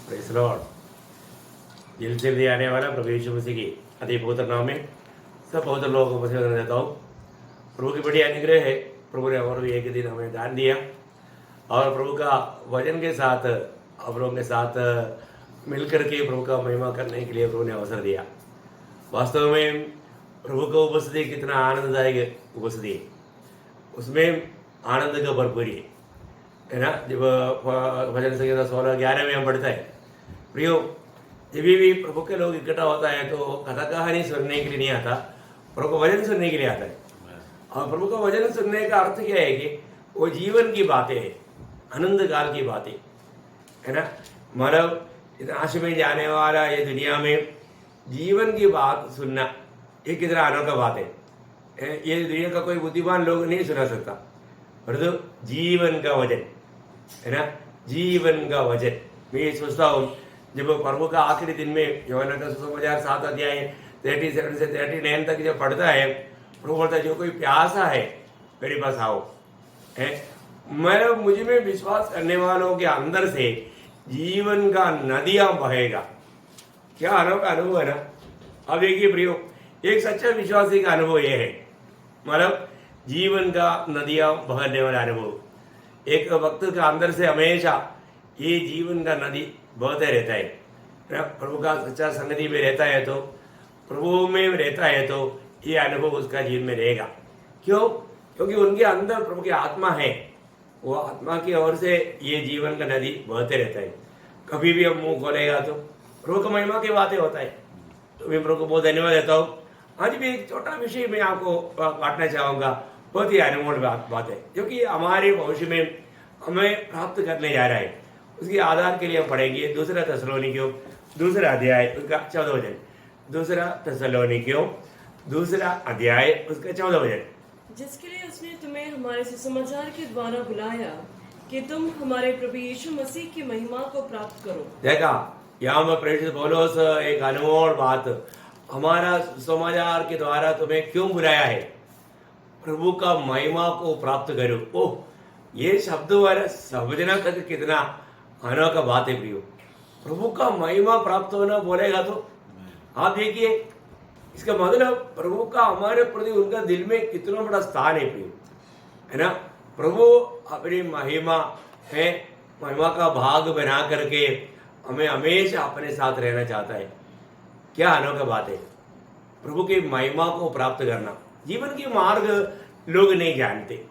Praise Lord. दिल से भी आने वाला प्रभु यीशु मसीह की अति पवित्र नाम में सब पवित्र लोगों को पसंद करना चाहता हूँ। प्रभु की बड़ी अनुग्रह है। प्रभु ने और भी एक दिन हमें दान दिया और प्रभु का वचन के साथ आप लोगों के साथ मिलकर के प्रभु का महिमा करने के लिए प्रभु ने अवसर दिया। वास्तव में प्रभु का उपस्थिति कितना आनंददायक उपस्थिति है, उसमें आनंद का भरपूरी है ना। जब भजन संहिता 16-11 में हम पढ़ते हैं, प्रियो जब भी प्रभु के लोग इकट्ठा होता है तो कथा कहानी सुनने के लिए नहीं आता, प्रभु का वचन सुनने के लिए आता है। और प्रभु का वचन सुनने का अर्थ क्या है कि वो जीवन की बातें हैं, आनंद काल की बातें है ना। मतलब नाश में जाने वाला ये दुनिया में जीवन की बात सुनना ये कितना अनोखा बात है। ये दुनिया का कोई बुद्धिमान लोग नहीं सुना सकता, परंतु जीवन का वचन है ना, जीवन का वचन। मैं ये सोचता हूँ जब प्रभु का आखिरी दिन में यूहन्ना का सुसमाचार 7 अध्याय 37 से 39 तक जब पढ़ता है, प्रभु बोलता है जो कोई प्यासा है मेरे पास आओ है। मैं मुझ में विश्वास करने वालों के अंदर से जीवन का नदियां बहेगा। क्या अनोखा अनुभव है ना। अब देखिए प्रियो, एक सच्चा विश्वासी का अनुभव यह है, मतलब जीवन का नदियां बहने वाला अनुभव। एक वक्त का अंदर से हमेशा ये जीवन का नदी बहते रहता है। प्रभु का सच्चा संगति में रहता है तो, प्रभु में रहता है तो ये अनुभव उसका जीवन में रहेगा। क्यों? क्योंकि उनके अंदर प्रभु की आत्मा है, वो आत्मा की ओर से ये जीवन का नदी बहते रहता है। कभी भी हम मुंह खोलेगा तो प्रभु की महिमा की बातें होता है। तो मैं प्रभु को बहुत धन्यवाद देता हूँ। आज भी एक छोटा विषय मैं आपको बांटना चाहूँगा, बहुत ही अनमोल बात है जो कि हमारे भविष्य में हमें प्राप्त करने जा रहा है। उसके आधार के लिए हम पढ़ेंगे 2 थिस्सलुनीकियों 2 अध्याय उसका 14 वचन। 2 थिस्सलुनीकियों 2 अध्याय उसका 14 वचन। जिसके लिए उसने तुम्हें हमारे सुसमाचार के द्वारा बुलाया कि तुम हमारे प्रभु यीशु मसीह की महिमा को प्राप्त करो। देखा, यहाँ में प्रेषित पौलुस एक अनमोल बात, हमारा सुसमाचार के द्वारा तुम्हें क्यों बुलाया है, प्रभु का महिमा को प्राप्त करो। ओह, ये शब्द वाला समझना तक कितना अनोखा बात है प्रियो। प्रभु का महिमा प्राप्त होना बोलेगा तो आप देखिए, इसका मतलब प्रभु का हमारे प्रति उनका दिल में कितना बड़ा स्थान है प्रियो, है ना। प्रभु अपनी महिमा है, महिमा का भाग बना करके हमें हमेशा अपने साथ रहना चाहता है। क्या अनोखा बात है, प्रभु की महिमा को प्राप्त करना। जीवन के मार्ग लोग नहीं जानते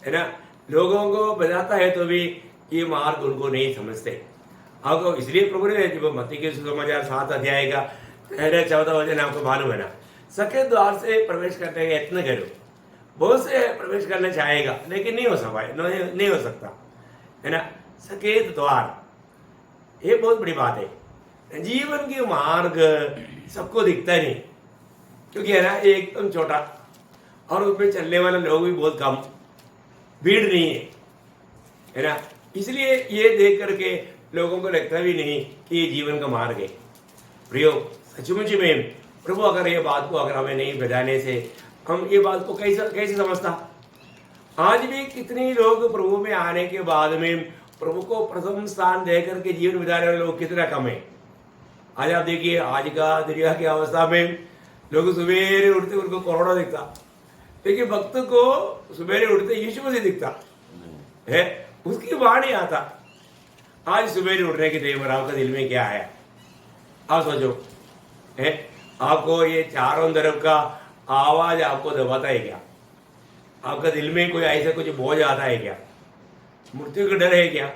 है ना, लोगों को बताता है तो भी ये मार्ग उनको नहीं समझते। आपको इसलिए प्रभु ने जब मत्ती के सुसमाचार 7 अध्याय का 14 वचन आपको मालूम है ना, सके द्वार से प्रवेश करने का यत्न करो। बहुत से प्रवेश करना चाहेगा लेकिन नहीं हो सकता है ना। सकेत द्वार ये बहुत बड़ी बात है। जीवन के मार्ग सबको दिखता नहीं, क्योंकि है ना एकदम छोटा और उसमें चलने वाले लोग भी बहुत कम, भीड़ नहीं है ना। इसलिए ये देख करके लोगों को लगता भी नहीं कि ये जीवन का मार्ग है। प्रियो, सचमुच में प्रभु अगर ये बात को अगर हमें नहीं बताने से हम ये बात को कैसे समझता। आज भी कितने लोग प्रभु में आने के बाद में प्रभु को प्रथम स्थान दे करके जीवन बिताने वाले लोग कितना कम है। आज आप देखिए, आज का दुनिया की अवस्था में लोग सवेरे उठते उनको कोरोना दिखता, लेकिन भक्त को सवेरे उठते यीशु मसीह दिखता है, उसकी वाणी आता। आज सवेरे उठने के टाइम पर आपका दिल में क्या है, आप सोचो है। आपको ये चारों तरफ का आवाज आपको दबाता है क्या? आपका दिल में कोई ऐसा कुछ बोझ आता है क्या? मृत्यु का डर है क्या,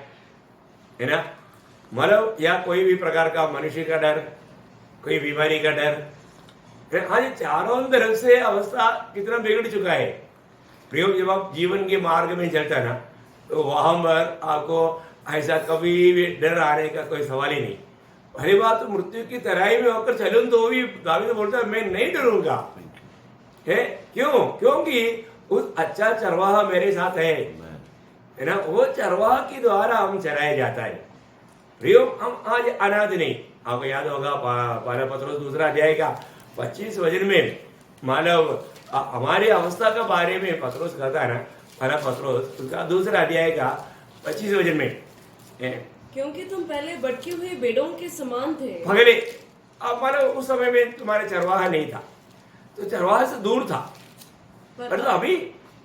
है ना, मतलब या कोई भी प्रकार का मनुष्य का डर, कोई बीमारी का डर। आज चारों तरफ से अवस्था कितना बिगड़ चुका है प्रियो। जब आप जीवन के मार्ग में चलता ना तो वहां पर आपको ऐसा कभी भी डर आने का कोई सवाल ही नहीं। पहली बात तो मृत्यु की तराई में होकर चलूं तो भी दावीद बोलता है मैं नहीं डरूंगा है। क्यों? क्योंकि उस अच्छा चरवाहा मेरे साथ है ना। वो चरवाहा के द्वारा हम चराया जाता है प्रियो। हम आज अनाथ नहीं। आपको याद होगा पहला पत्रोस 2 अध्याय का 25 वचन में मानव हमारी अवस्था के बारे में पत्रोस कहता है ना। पहला पत्रोस उसका 2 अध्याय का 25 वचन में क्योंकि तुम पहले भटकी हुई भेड़ों के समान थे। पहले अब मानो उस समय में तुम्हारे चरवाहा नहीं था, तो चरवाहा से दूर था, पर तो अभी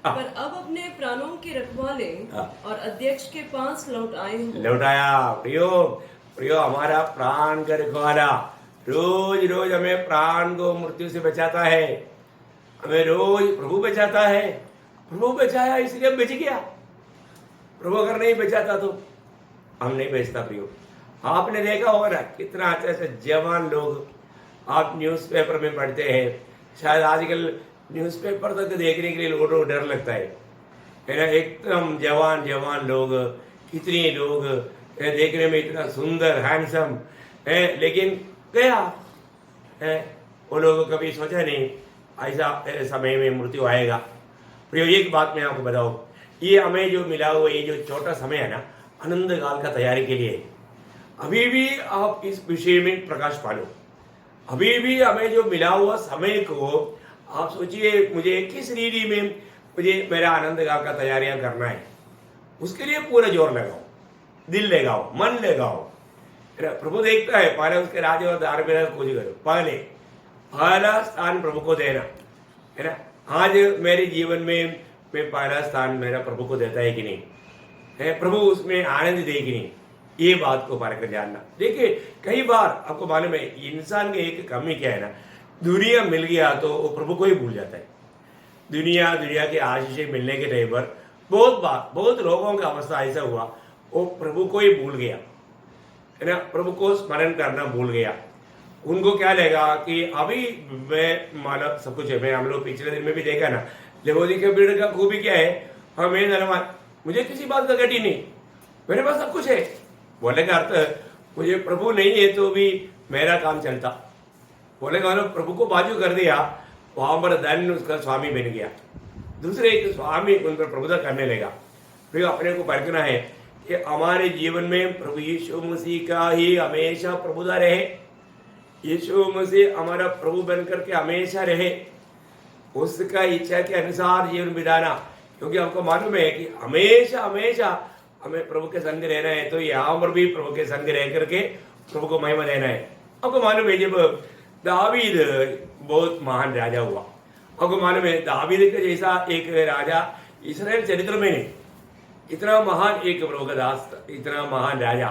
पर अब अपने प्राणों के रखवाले और अध्यक्ष के पास लौट आए हो। लौट आया। प्रियो प्रियो, हमारा प्राण का रखवाला रोज रोज हमें प्राण को मृत्यु से बचाता है, हमें रोज प्रभु बचाता है। प्रभु बचाया इसलिए बच गया, प्रभु अगर नहीं बचाता तो हम नहीं बचता। प्रियो, आपने देखा होगा ना कितना अच्छे से जवान लोग आप न्यूज़पेपर में पढ़ते हैं, शायद आजकल न्यूज़पेपर तक देखने के लिए लोगों को डर लगता है ना। एकदम जवान जवान लोग, कितने लोग देखने में इतना सुंदर हैंडसम है, लेकिन गया है। वो लोग कभी सोचा नहीं ऐसा समय में मृत्यु आएगा। प्रियो, एक बात मैं आपको बताऊं, ये हमें जो मिला हुआ ये जो छोटा समय है ना, आनंद काल का तैयारी के लिए, अभी भी आप इस विषय में प्रकाश पालो। अभी भी हमें जो मिला हुआ समय को आप सोचिए, मुझे किस रीति में मुझे मेरा आनंद काल का तैयारियां करना है, उसके लिए पूरा जोर लगाओ, दिल लगाओ, मन लगाओ। प्रभु देखता है, पहले उसके राज्य और धार्मिकता खोज करो, पहला स्थान प्रभु को देना है ना। आज मेरे जीवन में मैं पहला स्थान मेरा प्रभु को देता है कि नहीं है, प्रभु उसमें आनंद दे कि नहीं, ये बात को पार कर जानना। देखिए कई बार आपको मालूम है इंसान की एक कमी क्या है ना, दुनिया मिल गया तो वो प्रभु को ही भूल जाता है। दुनिया की आशीष मिलने के टाइम पर बहुत लोगों का अवस्था ऐसा हुआ, वो प्रभु को ही भूल गया है ना, प्रभु को स्मरण करना भूल गया। उनको क्या लगेगा कि अभी मैं मानव सब कुछ है। मैं हम लोग पिछले दिन में भी देखा ना, लेबोदी के पीरियड का खूबी क्या है, हाँ मैं धनवान, मुझे किसी बात का घटी नहीं, मेरे पास सब कुछ है। बोले का अर्थ मुझे प्रभु नहीं है तो भी मेरा काम चलता। बोले का प्रभु को बाजू कर दिया, वहां पर धन उसका स्वामी बन गया, दूसरे एक स्वामी उन पर प्रभुता करने लगा। फिर अपने को परखना है कि हमारे जीवन में प्रभु यीशु मसीह का ही हमेशा प्रभुता रहे, यीशु मसीह हमारा प्रभु बनकर के हमेशा रहे, उसका इच्छा के अनुसार जीवन बिताना। क्योंकि हमको मालूम है कि हमेशा हमेशा हमें प्रभु के संग रहना है, तो यहाँ पर भी प्रभु के संग रह करके प्रभु को महिमा देना है। आपको मालूम है जब दावीद बहुत महान राजा हुआ, आपको मालूम है दावीद के जैसा एक राजा इस्राएल चरित्र में नहीं, इतना महान एक प्रभु का दास, इतना महान राजा,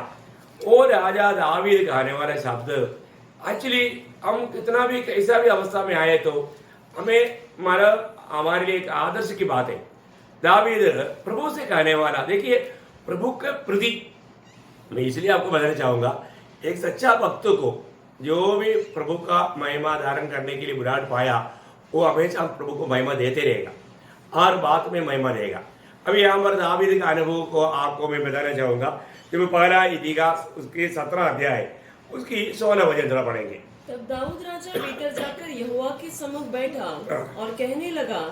वो राजा दावीद कहने वाला शब्द एक्चुअली हम कितना भी कैसा भी अवस्था में आए तो हमें हमारे लिए एक आदर्श की बात है। दावीद प्रभु से कहने वाला, देखिए प्रभु के प्रति मैं इसलिए आपको बताना चाहूंगा, एक सच्चा भक्त को जो भी प्रभु का महिमा धारण करने के लिए विराट पाया, वो हमेशा प्रभु को महिमा देते रहेगा, हर बात में महिमा देगा। अभी यहाँ पर दावीद का अनुभव को आपको मैं बताना चाहूंगा। जब पहला इतिहास उसके 17 अध्याय उसकी 16 वचन जरा पढ़ेंगे। तब दाऊद राजा भीतर जाकर यहोवा के सम्मुख बैठा और कहने लगा,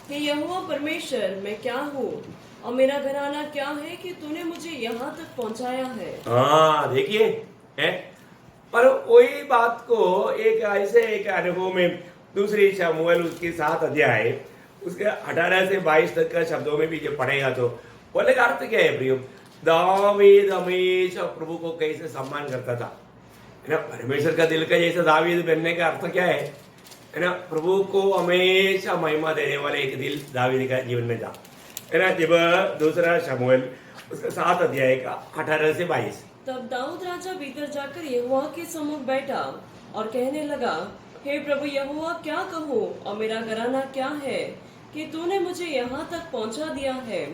हे यहोवा परमेश्वर, मैं क्या हूँ और मेरा घराना क्या है कि तूने मुझे यहाँ तक पहुँचाया है। हाँ देखिए है, पर वही बात को एक ऐसे एक अनुभव में दूसरी शमूएल उसके 7 अध्याय उसके 18 से 22 तक का शब्दों में भी जब पढ़ेगा तो बोले का अर्थ क्या है प्रियो, दावीद हमेशा प्रभु को कैसे सम्मान करता था है ना। परमेश्वर का दिल का जैसा दावीद बनने का अर्थ क्या है ना, प्रभु को हमेशा महिमा देने वाले एक दिल दावीद का जीवन में था है ना। जब दूसरा शमूएल उसका 7 अध्याय का 18 से 22। तब दाऊद राजा भीतर जाकर यहोवा के सम्मुख बैठा और कहने लगा, हे प्रभु यहोवा, क्या कहूँ और मेरा घराना क्या है कि तूने मुझे यहाँ तक पहुँचा दिया है।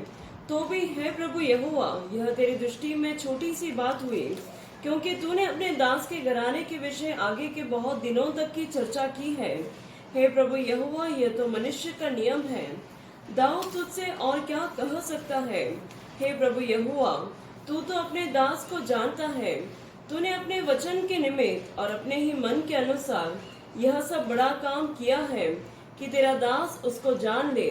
तो भी हे प्रभु यहोवा, यह तेरी दृष्टि में छोटी सी बात हुई, क्योंकि तूने अपने दास के घराने के विषय आगे के बहुत दिनों तक की चर्चा की है। हे प्रभु यहोवा, यह तो मनुष्य का नियम है, दाऊद तुझसे और क्या कह सकता है। हे प्रभु यहोवा, तू तो अपने दास को जानता है, तूने अपने वचन के निमित्त और अपने ही मन के अनुसार यह सब बड़ा काम किया है कि तेरा दास उसको जान ले।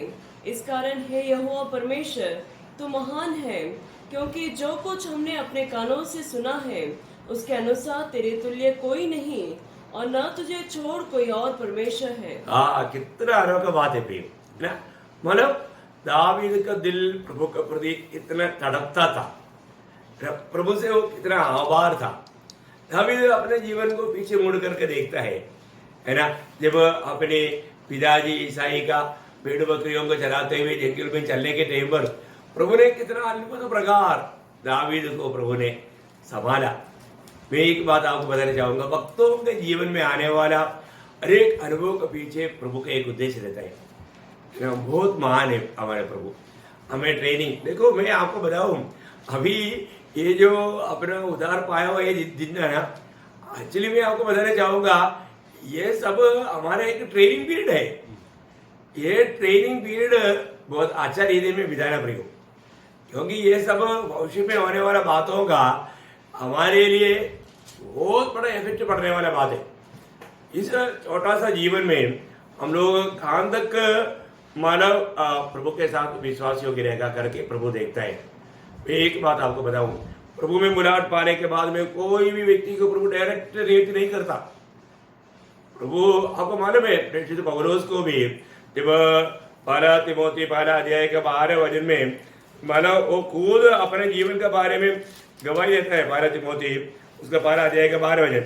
इस कारण हे यहोवा परमेश्वर, तू महान है, क्योंकि जो कुछ हमने अपने कानों से सुना है उसके अनुसार तेरे तुल्य कोई नहीं, और न तुझे छोड़ कोई और परमेश्वर है। कितना अनोखा बात है प्रिय ना। मतलब दावीद का दिल प्रभु के प्रति इतना तड़पता था प्रभु से वो कितना आभार था। अभी अपने जीवन को पीछे मुड़ करके देखता है ना। जब अपने पिताजी ईसाई का भेड़ बकरियों को चलाते हुए जंगल में चलने के टाइम पर प्रभु ने कितना अद्भुत प्रकार दावीद को प्रभु ने संभाला। मैं एक बात आपको बताना चाहूंगा, भक्तों के जीवन में आने वाला हर एक अनुभव के पीछे प्रभु का एक उद्देश्य रहता है। बहुत महान है हमारे प्रभु। हमें ट्रेनिंग देखो, मैं आपको बताऊं, अभी ये जो अपना उधार पाया हुआ ये जितना ना, एक्चुअली मैं आपको बताना चाहूंगा ये सब हमारा एक ट्रेनिंग पीरियड है। ये ट्रेनिंग पीरियड बहुत अच्छा रीति में बिताना पड़ेगा, क्योंकि ये सब भविष्य में होने वाला बातों का हमारे लिए बहुत बड़ा इफेक्ट पड़ने वाला बात है। इस छोटा सा जीवन में हम लोग कहाँ तक मानव प्रभु के साथ विश्वासियों की रेखा करके प्रभु देखता है। मैं एक बात आपको बताऊं, प्रभु में मुलाकात पाने के बाद में कोई भी व्यक्ति को प्रभु डायरेक्ट रेट नहीं करता। प्रभु आपको मालूम है, प्रेषित पौलुस को भी जब पहला तिमोथी पहला अध्याय के 12 वचन में मानो वो खुद अपने जीवन के बारे में गवाही देता है। पहला तिमोथी उसका 12 अध्याय का 12 वचन,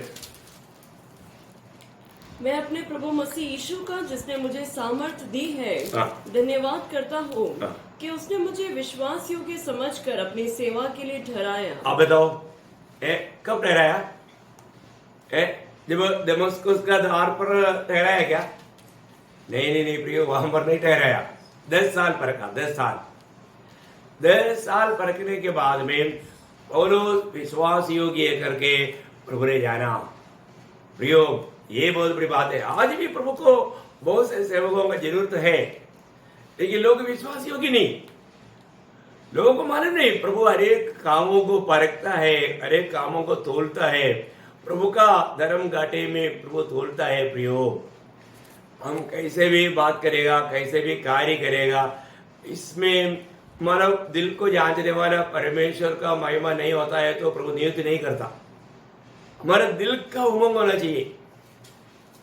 मैं अपने प्रभु मसीह यीशु का जिसने मुझे सामर्थ दी है हाँ। धन्यवाद करता हूँ हाँ। कि उसने मुझे विश्वास योग्य समझकर अपनी सेवा के लिए ठहराया। आप बताओ कब ठहराया? जब दमस्कुस का द्वार पर ठहराया क्या? नहीं प्रियो, वहां पर नहीं ठहराया। 10 साल परखा, 10 साल परखने के बाद में पौलुस विश्वास योग्य करके प्रभु ने जाना। प्रियो, ये बहुत बड़ी बात है। आज भी प्रभु को बहुत से सेवकों की जरूरत है, लेकिन लोग विश्वास योग्य नहीं। लोगों को मालूम नहीं, प्रभु हर एक कामों को परखता है, हर एक कामों को तोलता है। प्रभु का धर्म घाटे में प्रभु तोलता है। प्रियो, हम कैसे भी बात करेगा, कैसे भी कार्य करेगा, इसमें मानव दिल को जांचने वाला परमेश्वर का महिमा नहीं होता है तो प्रभु नियुक्त नहीं करता। हमारा दिल का उमंग होना चाहिए,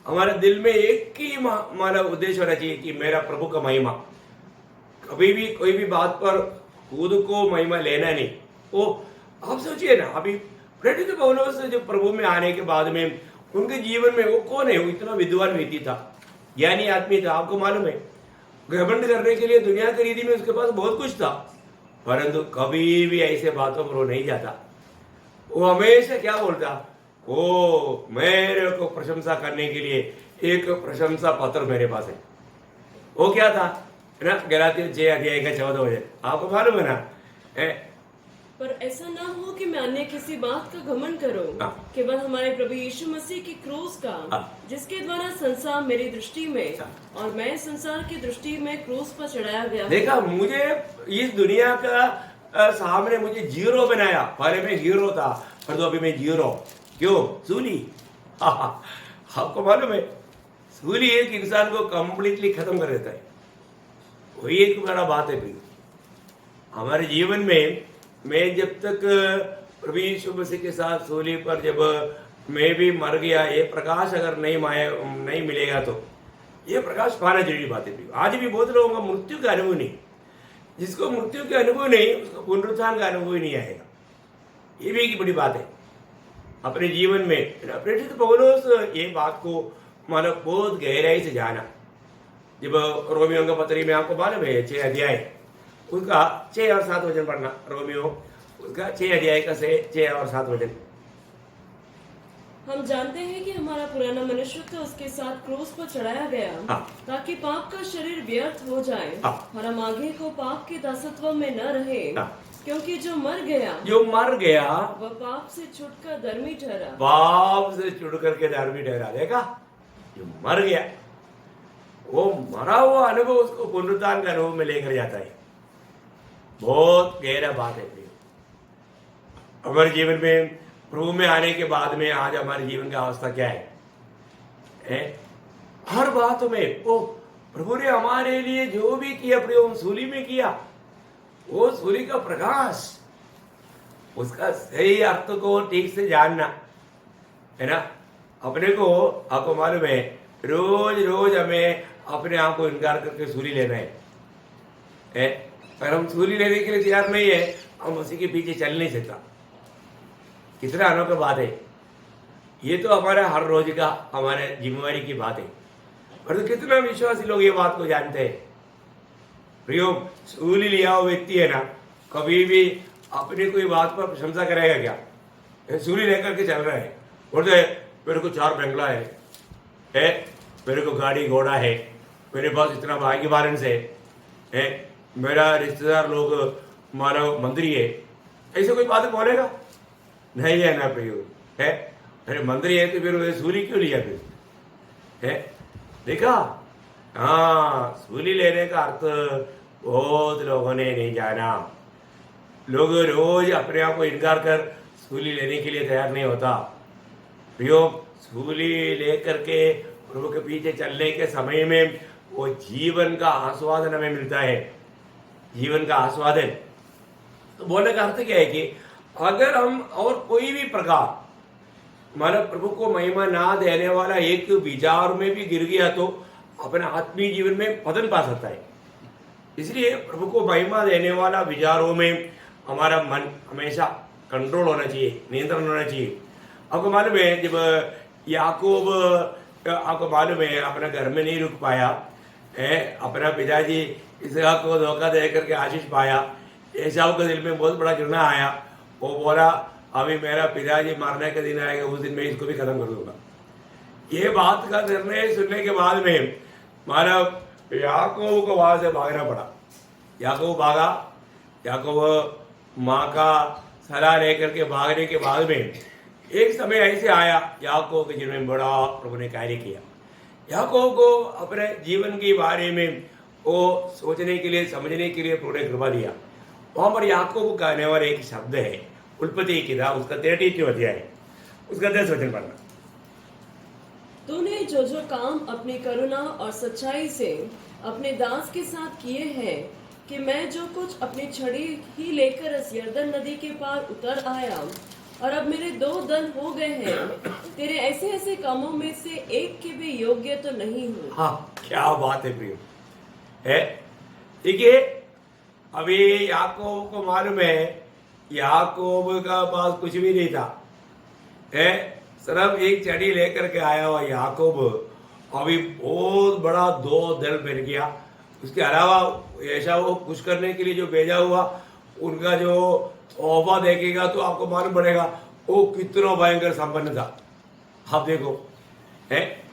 हमारे दिल में एक ही हमारा उद्देश्य होना चाहिए कि मेरा प्रभु का महिमा। कभी भी कोई भी बात पर खुद को महिमा लेना नहीं। वो आप सोचिए ना, अभी प्रेरित पौलुस जो प्रभु में आने के बाद में उनके जीवन में वो कौन है? वो इतना विद्वान व्यक्ति था, ज्ञानी आदमी था। आपको मालूम है, घमंड करने के लिए दुनिया की रीति में उसके पास बहुत कुछ था, परंतु कभी भी ऐसे बातों पर वो नहीं जाता। वो हमेशा क्या बोलता? ओ, मेरे को प्रशंसा करने के लिए एक प्रशंसा पत्र मेरे पास है। वो क्या था ना, गलातियों 6 अध्याय का 14 वचन, आपको मालूम है ना? पर ऐसा ना हो कि मैं अन्य किसी बात का घमंड करूं, केवल हमारे प्रभु यीशु मसीह की क्रूस का, जिसके द्वारा संसार मेरी दृष्टि में और मैं संसार की दृष्टि में क्रूस पर चढ़ाया गया। देखा, मुझे इस दुनिया का सामने मुझे जीरो बनाया। पहले मैं हीरो था, पर तो अभी मैं जीरो। क्यों? सूली। आपको मालूम है, सूली एक इंसान को कंप्लीटली खत्म कर देता है। वही एक बड़ा बात है। हमारे जीवन में मैं जब तक प्रभु यीशु मसीह के साथ सूली पर जब मैं भी मर गया, ये प्रकाश अगर नहीं मिलेगा तो ये प्रकाश पाना जरूरी बात है। आज भी बहुत लोगों का मृत्यु का अनुभव नहीं, जिसको मृत्यु का अनुभव नहीं उसको पुनरुत्थान का अनुभव ही नहीं आएगा। ये भी एक बड़ी बात है अपने जीवन में। प्रेरित पौलुस ये बात को मानो बहुत गहराई से जाना। जब रोमियो का पत्री में आपको मालूम है 6 अध्याय उसका 6 और 7 वचन पढ़ना। रोमियो उसका 6 अध्याय का 6 और 7 वचन। हम जानते हैं कि हमारा पुराना मनुष्य उसके साथ क्रूस पर चढ़ाया गया, ताकि पाप का शरीर व्यर्थ हो जाए और हम आगे को पाप के दासत्व में न रहे। क्योंकि जो मर गया वह पाप से छुटकर धर्मी ठहरा। पाप से छुट करके धर्मी ठहरा। देखा, जो मर गया वो मरा हुआ अनुभव उसको पुनरुत्थान का अनुभव में लेकर जाता है। बहुत गहरा बात है। हमारे जीवन में प्रभु में आने के बाद में आज हमारे जीवन का अवस्था क्या है? हर बात में ओ प्रभु ने हमारे लिए जो भी किया प्रयोग सूली में किया, वो सूली का प्रकाश, उसका सही अर्थ को ठीक से जानना है ना। अपने को आपको मालूम है, रोज रोज हमें अपने आप को इनकार करके सूली लेना है। पर हम सूली लेने के लिए तैयार नहीं है, हम उसी के पीछे चल नहीं सकता। कितना अनोखा बात है। ये तो हमारा हर रोज का हमारे जिम्मेवारी की बात है, पर कितना विश्वासी लोग ये बात को जानते हैं। प्रियो, सूली लिया हुआ व्यक्ति है ना, कभी भी अपनी कोई बात पर प्रशंसा करेगा क्या? ये सूली लेकर के चल रहा है, बोलते है मेरे को 4 बंगला है, मेरे को गाड़ी घोड़ा है, मेरे पास इतना भाग्य बैलेंस है, मेरा रिश्तेदार लोग मानो मंत्री है, ऐसे कोई बात बोलेगा? नहीं है ना प्रियो, है अरे मंत्री है तो फिर सूली क्यों लिया फिर? है देखा? हाँ, सूली लेने का अर्थ बहुत लोगों ने नहीं जाना। लोग रोज अपने आप को इनकार कर सूली लेने के लिए तैयार नहीं होता। प्रियो, सूली लेकर के प्रभु के पीछे चलने के समय में वो जीवन का आस्वादन हमें मिलता है, जीवन का आस्वादन। तो बोलने का अर्थ क्या है कि अगर हम और कोई भी प्रकार हमारा प्रभु को महिमा ना देने वाला एक विचार में भी गिर गया तो अपने आत्मीय जीवन में पतन पा सकता है। इसलिए प्रभु को महिमा देने वाला विचारों में हमारा मन हमेशा कंट्रोल होना चाहिए, नियंत्रण होना चाहिए। आपको मालूम है जब याकूब, आपको मालूम है, अपना घर में नहीं रुक पाया, अपना पिताजी इसहाक को धोखा दे करके आशीष पाया, एसाव के दिल में बहुत बड़ा घृणा आया। वो बोला अभी मेरा पिताजी मारने का दिन आएगा, उस दिन मैं इसको भी खत्म कर दूंगा। ये बात का निर्णय सुनने के बाद में मारा याकूब को वहां से भागना पड़ा। याकूब भागा, याकूब माँ का सलाह लेकर के भागने के बाद में एक समय ऐसे आया याकूब के जीवन में बड़ा प्रभु ने कार्य किया। याकूब को अपने जीवन के बारे में वो सोचने के लिए, समझने के लिए प्रभु ने कृपा दिया। वहां पर याकूब कहने वाला एक शब्द है, उत्पत्ति की था उसका 33 अध्याय है, उसका 10 वचन पढ़ना। तूने जो जो काम अपनी करुणा और सच्चाई से अपने दास के साथ किए हैं, कि मैं जो कुछ अपनी छड़ी ही लेकर इस यरदन नदी के पार उतर आया और अब मेरे 2 दल हो गए हैं, तेरे ऐसे ऐसे कामों में से एक के भी योग्य तो नहीं हूँ। हाँ, क्या बात है प्रियो, है देखिए। अभी याकूब को मालूम है याकूब का पास कुछ भी नहीं था, है सिर्फ एक छड़ी लेकर के आया हुआ याकूब अभी बहुत बड़ा 2 दल बन गया। उसके अलावा ऐसा वो खुश करने के लिए जो भेजा हुआ उनका जो तौबा देखेगा तो आपको मालूम पड़ेगा वो कितना भयंकर संपन्न था। आप देखो, है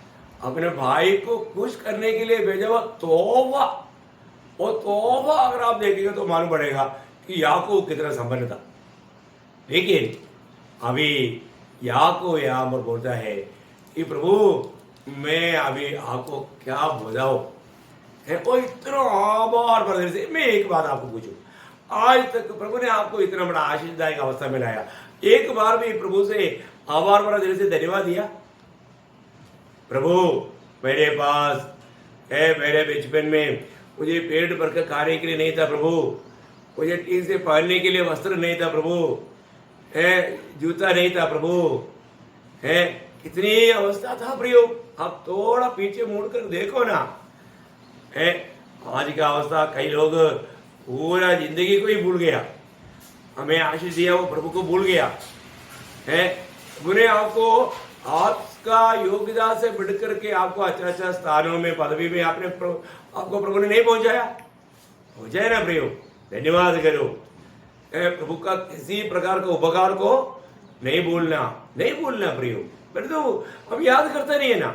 अपने भाई को खुश करने के लिए भेजा हुआ तौबा, वो तौबा अगर आप देखेंगे तो मालूम पड़ेगा कि याकूब कितना संपन्न था। लेकिन अभी याकूब यहाँ पर बोलता है कि प्रभु मैं अभी आपको क्या बताऊं, है वो इतना आभार प्रदर्शन से। मैं एक बात आपको पूछूं, आज तक प्रभु ने आपको इतना बड़ा आशीषदायक अवस्था में लाया, एक बार भी प्रभु से आभार भरा दिल से धन्यवाद दिया? प्रभु मेरे पास है, मेरे बचपन में मुझे पेट भर कर खाने के लिए नहीं था प्रभु, मुझे ठीक से पहनने के लिए वस्त्र नहीं था प्रभु, है जूता नहीं था प्रभु, है कितनी अवस्था था प्रियो। आप थोड़ा पीछे मुड़कर देखो ना, है आज का अवस्था। कई लोग पूरा जिंदगी को ही भूल गया, हमें आशीष दिया वो प्रभु को भूल गया, है उन्हें आपको आपका योग्यता से बढ़ करके आपको अच्छा अच्छा स्थानों में, पदवी में आपको प्रभु ने नहीं पहुंचाया। पहुंचाए ना प्रियो, धन्यवाद करो। प्रभु का किसी प्रकार का उपकार को नहीं भूलना, नहीं भूलना प्रियो। मेरे तो अब याद करता नहीं है ना,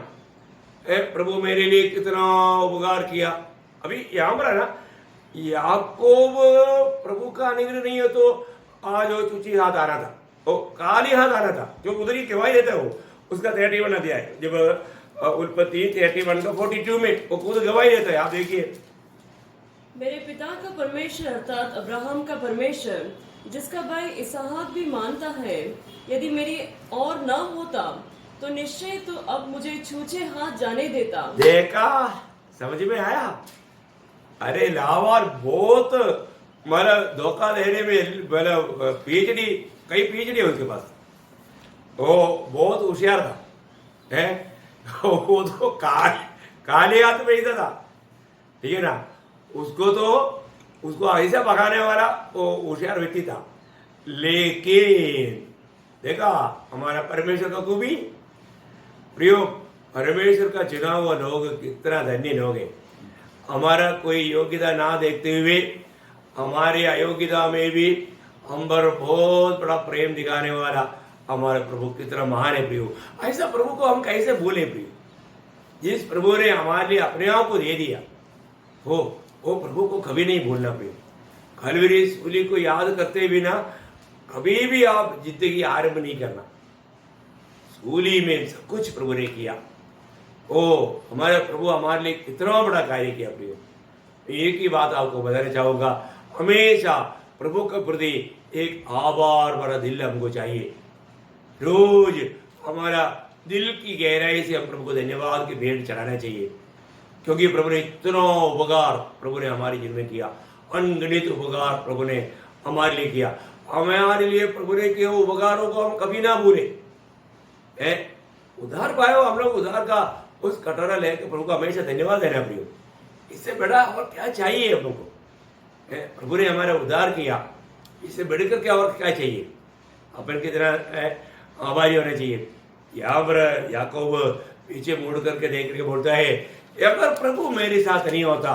प्रभु मेरे लिए कितना उपकार किया। अभी यहाँ पर है ना, याकूब प्रभु का अनुग्रह नहीं हो तो आज वो चुची हाथ आ रहा था, वो काली हाथ आ रहा था, जो उधर ही गवाही देता है वो उसका 31 अध्याय, जब उत्पत्ति 31 का 42 में वो खुद गवाही देता है। आप देखिए, मेरे पिता का परमेश्वर अर्थात अब्राहम का परमेश्वर, जिसका भाई इसहाक भी मानता है, यदि मेरी और न होता तो निश्चय तो अब मुझे छूछे हाथ जाने देता। देखा, समझ में आया? अरे लावार बहुत मतलब धोखा देने में, मतलब पीएचडी, कई पीएचडी है उसके पास, वो बहुत होशियार था, है वो तो काले हाथ में ही था, ठीक है ना। उसको ऐसा भगाने वाला वो होशियार व्यक्ति था। लेकिन देखा हमारा परमेश्वर का खूबी। प्रियो, परमेश्वर का चुना हुआ लोग कितना धन्य लोग हैं। हमारा कोई योग्यता ना देखते हुए हमारी अयोग्यता में भी हम पर बहुत बड़ा प्रेम दिखाने वाला हमारा प्रभु कितना महान है। प्रियो, ऐसा प्रभु को हम कैसे भूले। प्रियो, जिस प्रभु ने हमारे लिए अपने आप को दे दिया, वो प्रभु को कभी नहीं भूलना। प्रियो, कलवरी सूली को याद करते बिना कभी भी आप जिंदगी आरंभ नहीं करना। सूली में सब कुछ प्रभु ने किया। हमारे प्रभु हमारे लिए कितना बड़ा कार्य किया। प्रियो, एक ही बात आपको बताना चाहूंगा, हमेशा प्रभु के प्रति एक आभार भरा दिल हमको चाहिए। रोज हमारा दिल की गहराई से हम प्रभु को धन्यवाद की भेंट चढ़ाना चाहिए, क्योंकि प्रभु ने इतना उपकार प्रभु ने हमारे जीवन में किया। अनगिनत उपकार प्रभु ने हमारे लिए किया। हमारे लिए प्रभु ने किए उपकारों को हम कभी ना भूले। उधार पाए हो हम लोग, उधार का उस कटोरा लेकर प्रभु को हमेशा धन्यवाद देना। प्रियो, इससे बड़ा और क्या चाहिए हम लोग को। प्रभु ने हमारा उद्धार किया, इससे बढ़कर क्या और क्या चाहिए। अपन की तरह आभारी होना चाहिए। यहाँ पर याकूब पीछे मुड़ करके देख के बोलता है, अगर प्रभु मेरे साथ नहीं होता,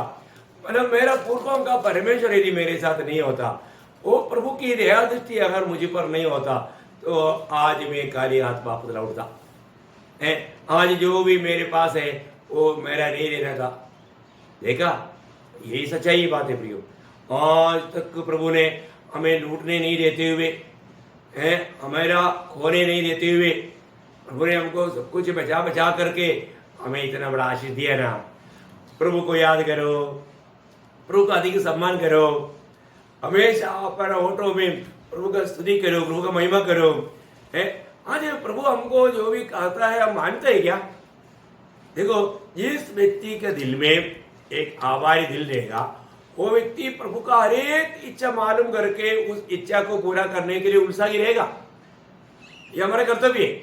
मतलब मेरा पुरखों का परमेश्वर यदि मेरे साथ नहीं होता, वो प्रभु की दया दृष्टि अगर मुझे पर नहीं होता, तो आज मैं खाली हाथ वापस लौटता। आज जो भी मेरे पास है वो मेरा नहीं रहना था। देखा, यही सच्चाई बात है। प्रियो, आज तक प्रभु ने हमें लूटने नहीं देते हुए, हमारा खोने नहीं देते हुए, प्रभु ने हमको सब कुछ बचा बचा करके हमें इतना बड़ा आशीष दिया ना। प्रभु को याद करो, प्रभु का अधिक सम्मान करो, हमेशा अपना होठों में प्रभु का स्तुति करो, प्रभु का महिमा करो। आज प्रभु हमको जो भी कहता है हम मानते हैं क्या। देखो, जिस व्यक्ति के दिल में एक आभारी दिल रहेगा, वो व्यक्ति प्रभु का हर एक इच्छा मालूम करके उस इच्छा को पूरा करने के लिए उत्साही रहेगा। ये हमारा कर्तव्य है,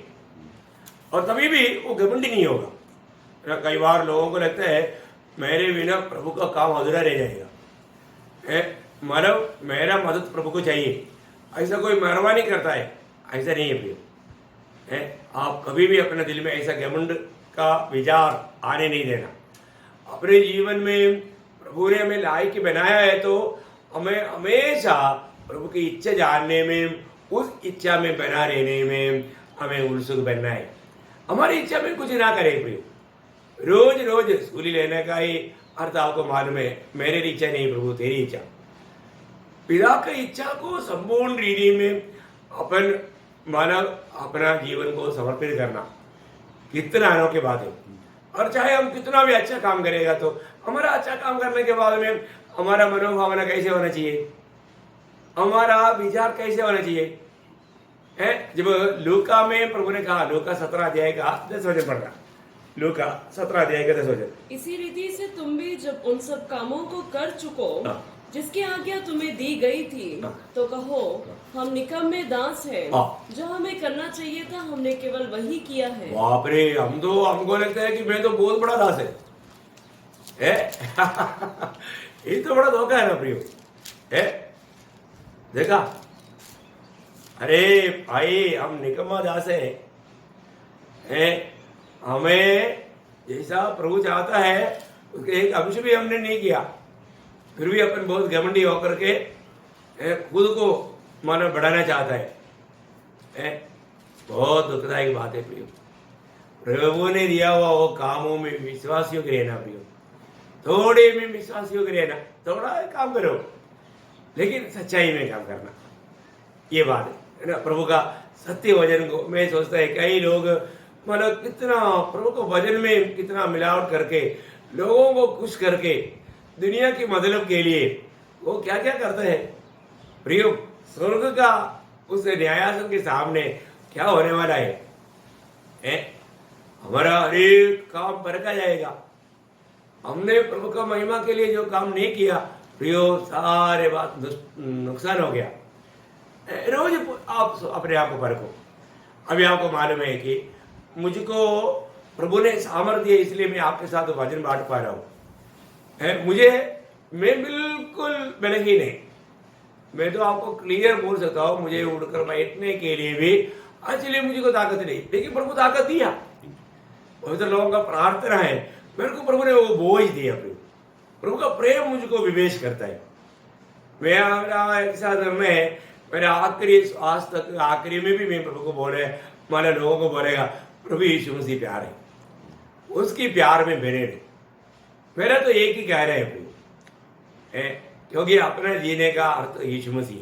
और तभी भी वो घमंडी नहीं होगा। कई बार लोगों को लगता है मेरे बिना प्रभु का काम अधूरा रह जाएगा, मतलब मेरा मदद प्रभु को चाहिए। ऐसा कोई मेहरबानी करता है, ऐसा नहीं है प्रिय। आप कभी भी अपने दिल में ऐसा घमंड का विचार आने नहीं देना। अपने जीवन में प्रभु ने हमें लायक बनाया है, तो हमें हमेशा प्रभु की इच्छा जानने में, उस इच्छा में बना रहने में हमें उत्सुक बनना है। हमारी इच्छा में कुछ ना करें प्रिय। रोज रोज सूली लेने का ही अर्थ आपको मालूम है। मेरी इच्छा नहीं प्रभु, तेरी इच्छा। पिता की इच्छा को संपूर्ण रीति में अपन मानव अपना जीवन को समर्पित करना कितना अनोखी बात है। और चाहे हम कितना भी अच्छा काम करेगा, तो हमारा अच्छा काम करने के बाद में हमारा मनोभावना कैसे होना चाहिए, हमारा विचार कैसे होना चाहिए। जब लूका में प्रभु ने कहा, लूका 17 अध्याय का 10 वचन पढ़ रहा, लूका 17 अध्याय का 10 वचन। इसी रीति से तुम भी जब उन सब कामों को कर चुको जिसकी आज्ञा तुम्हें दी गई थी, तो कहो हम निकम्मे दास हैं, जो हमें करना चाहिए था हमने केवल वही किया है। बाप रे, हमको लगता है कि मैं तो बहुत बड़ा दास है। ये तो बड़ा धोखा है ना प्रियो। देखा, अरे भाई हम निकम्मा दास है। हमें जैसा प्रभु चाहता है उसके एक अंश भी हमने नहीं किया, फिर भी अपन बहुत घमंडी होकर के खुद को मानो बढ़ाना चाहता है। बहुत दुखदायक बात है प्रियो। प्रभु ने दिया हुआ वो कामों में विश्वासियों के रहना प्रियो। थोड़े में विश्वासियों के रहना, थोड़ा काम करो लेकिन सच्चाई में काम करना, ये बात है ना। प्रभु का सत्य वचन को मैं सोचता है कई लोग मतलब कितना प्रभु को वचन में कितना मिलावट करके लोगों को खुश करके दुनिया की मतलब के लिए वो क्या क्या करते हैं प्रियो। स्वर्ग का उस न्यायासन के सामने क्या होने वाला है। हमारा हर एक काम परखा जाएगा। हमने प्रभु का महिमा के लिए जो काम नहीं किया प्रियो, सारे बात नुकसान हो गया। रोज आप अपने आप को परखो। अभी आपको मालूम है कि मुझको प्रभु ने सामर्थ्य दिया, इसलिए मैं आपके साथ वचन बांट पा रहा हूँ। मैं बिल्कुल बलहीन है। मैं तो आपको क्लियर बोल सकता हूँ, मुझे उड़कर बैठने के लिए भी आज चलिए मुझे ताकत नहीं, लेकिन प्रभु ताकत दिया। पवित्र लोगों का प्रार्थना है, मेरे को प्रभु ने वो बोझ दिया। प्रभु का प्रेम मुझको विवेश करता है। मेरा एक साथ में मेरे आखिरी श्वास तक, आखिरी में भी मैं प्रभु को बोले, माने लोगों को बोलेगा प्रभु यीशु मसीह प्यार है, उसकी प्यार में मेरे नहीं। मेरा तो एक ही कह रहे हैं प्रभु, क्योंकि अपना जीने का अर्थ यीशु मसीह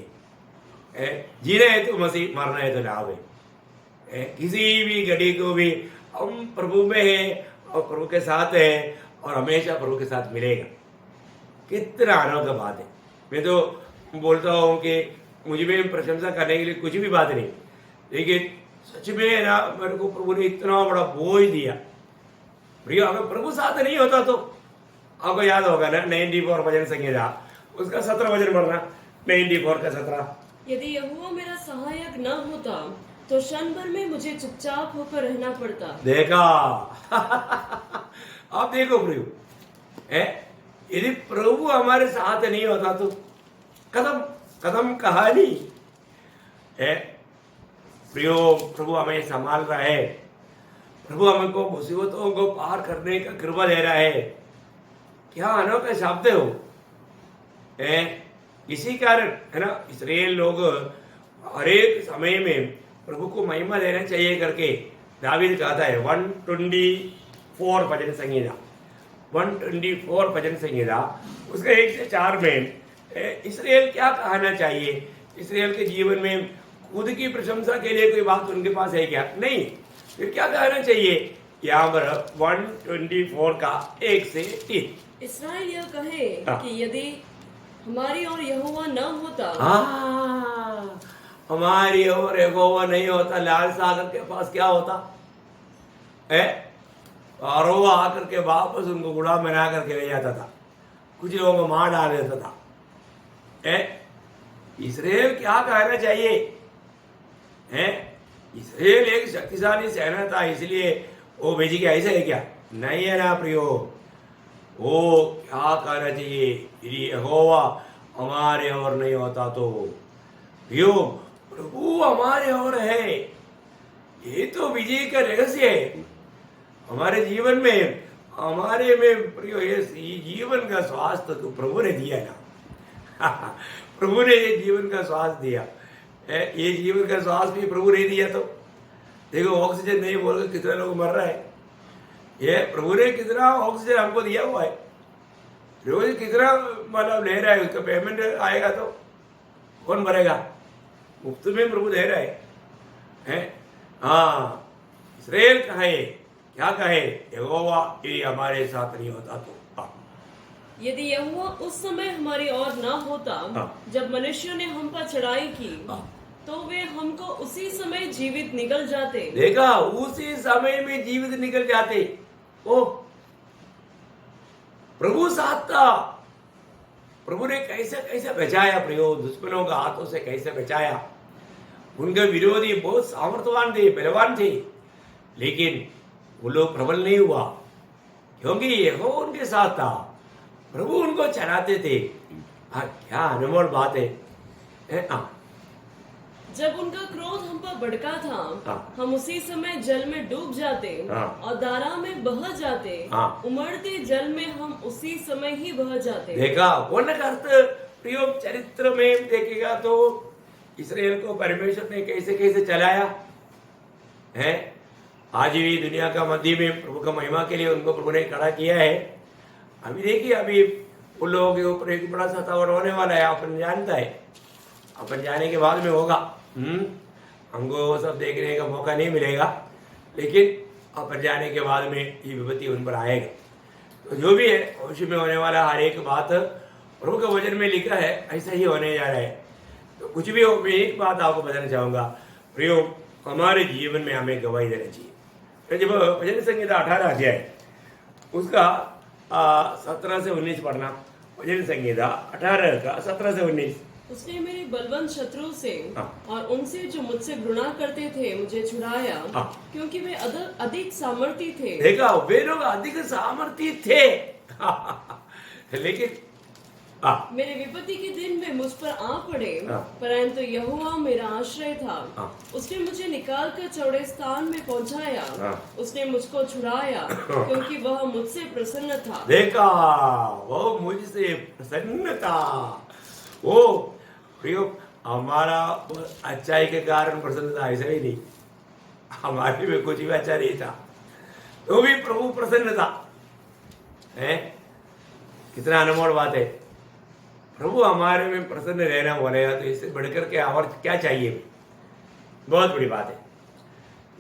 है। जीना है तो मसीह, मरना है तो लाभ है। किसी भी घड़ी को भी हम प्रभु में हैं और प्रभु के साथ है और हमेशा प्रभु के साथ मिलेगा। कितना अनोखा बात है। मैं तो बोलता हूँ कि मुझे में प्रशंसा करने के लिए कुछ भी बात नहीं, लेकिन सच में ना मेरे को प्रभु ने इतना बड़ा बोझ दिया। भैया अगर प्रभु साथ नहीं होता तो आपको याद होगा ना 94 भजन संहिता, उसका 17 वचन पढ़ना, 94 का 17। यदि यहोवा मेरा सहायक न होता तो क्षण भर में मुझे चुपचाप होकर रहना पड़ता। देखा आप देखो प्रभु, यदि प्रभु हमारे साथ नहीं होता तो कदम कदम कहानी है। प्रियो प्रभु हमें संभाल रहा है, प्रभु हमको मुसीबतों को पार करने का कृपा दे रहा है। क्या अनोखा शब्द हो। इसी कारण है ना इस्राएल लोग हर एक समय में प्रभु को महिमा देना चाहिए करके दावीद कहता है 124 भजन संहिता, 124 भजन संहिता उसका 1 से 4 में इस्राएल क्या कहना चाहिए। इस्राएल के जीवन में खुद की प्रशंसा के लिए कोई बात उनके पास है क्या? नहीं। फिर क्या कहना चाहिए? यहाँ पर 124 का 1 से 3 इस्राएल यह कहे कि यदि हमारी और यहोवा न होता, हमारी और यहोवा नहीं होता, लाल सागर के पास क्या होता है? और वो आकर के वापस उनको गुलाम बना करके ले जाता था, कुछ लोगों को मार डाल देता था। इस्राएल क्या कहना चाहिए? इस्राएल एक शक्तिशाली सेना था, इसलिए वो भेजी के ऐसे है क्या? नहीं है ना प्रियो। वो क्या कहना चाहिए? यदि यहोवा हमारे और नहीं होता तो। प्रियो प्रभु हमारे और है, ये तो विजय का रहस्य है हमारे जीवन में, हमारे में। प्रियो ये जीवन का स्वास्थ्य तो प्रभु ने दिया ना प्रभु ने ये जीवन का श्वास दिया। ये जीवन का श्वास भी प्रभु ने दिया। तो देखो ऑक्सीजन नहीं बोल के कितने लोग मर रहे हैं। ये प्रभु ने कितना ऑक्सीजन हमको दिया हुआ है, रोज कितना मतलब ले रहा है, उसका पेमेंट आएगा तो कौन भरेगा? मुफ्त में प्रभु दे रहा है। हाँ, इस्राएल कहे, क्या कहे? यहोवा ये हमारे साथ नहीं होता तो। यदि यहोवा उस समय हमारी ओर न होता, जब मनुष्यों ने हम पर चढ़ाई की, तो वे हमको उसी समय जीवित निकल जाते। देखा, उसी समय में जीवित निकल जाते। ओ प्रभु साथ था। प्रभु ने कैसे कैसे बचाया प्रयोग, दुश्मनों के हाथों से कैसे बचाया। उनके विरोधी बहुत सामर्थ्यवान थे, बलवान थे, लेकिन वो लोग प्रबल नहीं हुआ क्योंकि यहोवा उनके साथ था। प्रभु उनको चलाते थे। क्या अनमोल बात है। जब उनका क्रोध हम पर भड़का था, हम उसी समय जल में डूब जाते और दारा में बह जाते। उमड़ते जल में हम उसी समय ही बह जाते। देखा, वो न करते प्रयोग चरित्र में देखेगा तो इस्राएल को परमेश्वर ने कैसे कैसे चलाया है। आज भी दुनिया का मध्य में प्रभु का महिमा के लिए उनको प्रभु ने खड़ा किया है। अभी देखिए, अभी उन लोगों के ऊपर एक बड़ा सतावन होने वाला है, अपन जानता है। अपन जाने के बाद में होगा, हमको वो सब देखने का मौका नहीं मिलेगा, लेकिन अपन जाने के बाद में ये विपत्ति उन पर आएगा। तो जो भी है भविष्य में होने वाला हर एक बात प्रभु के वचन में लिखा है, ऐसा ही होने जा रहा है। तो कुछ भी हो, मैं एक बात आपको बताना चाहूँगा, प्रयोग हमारे जीवन में हमें गवाही देना चाहिए। तो जब भजन संहिता 18 अध्याय उसका 17 से 19 पढ़ना। भजन संहिता 18 का 17 से 19। उसने मेरे बलवंत शत्रु से और उनसे जो मुझसे घृणा करते थे मुझे छुड़ाया, क्योंकि वे अधिक सामर्थी थे। देखा, वे लोग अधिक सामर्थी थे लेकिन हाँ। मेरे विपत्ति के दिन में मुझ पर आ पड़े, हाँ। परंतु यहोवा मेरा आश्रय था। हाँ। उसने मुझे निकाल कर चौड़े स्थान में पहुंचाया। हाँ। उसने मुझको छुड़ाया, क्योंकि वह मुझसे प्रसन्न था। देखा, वो मुझसे प्रसन्न था। वो प्रियो, हमारा अच्छाई के कारण प्रसन्न था ऐसा ही नहीं, हमारे में कुछ भी अच्छा नहीं था तो भी प्रभु प्रसन्न था। है कितना अनमोल बात है। प्रभु हमारे में प्रसन्न रहना बोलेगा तो इससे बढ़कर के और क्या चाहिए। बहुत बड़ी बात है।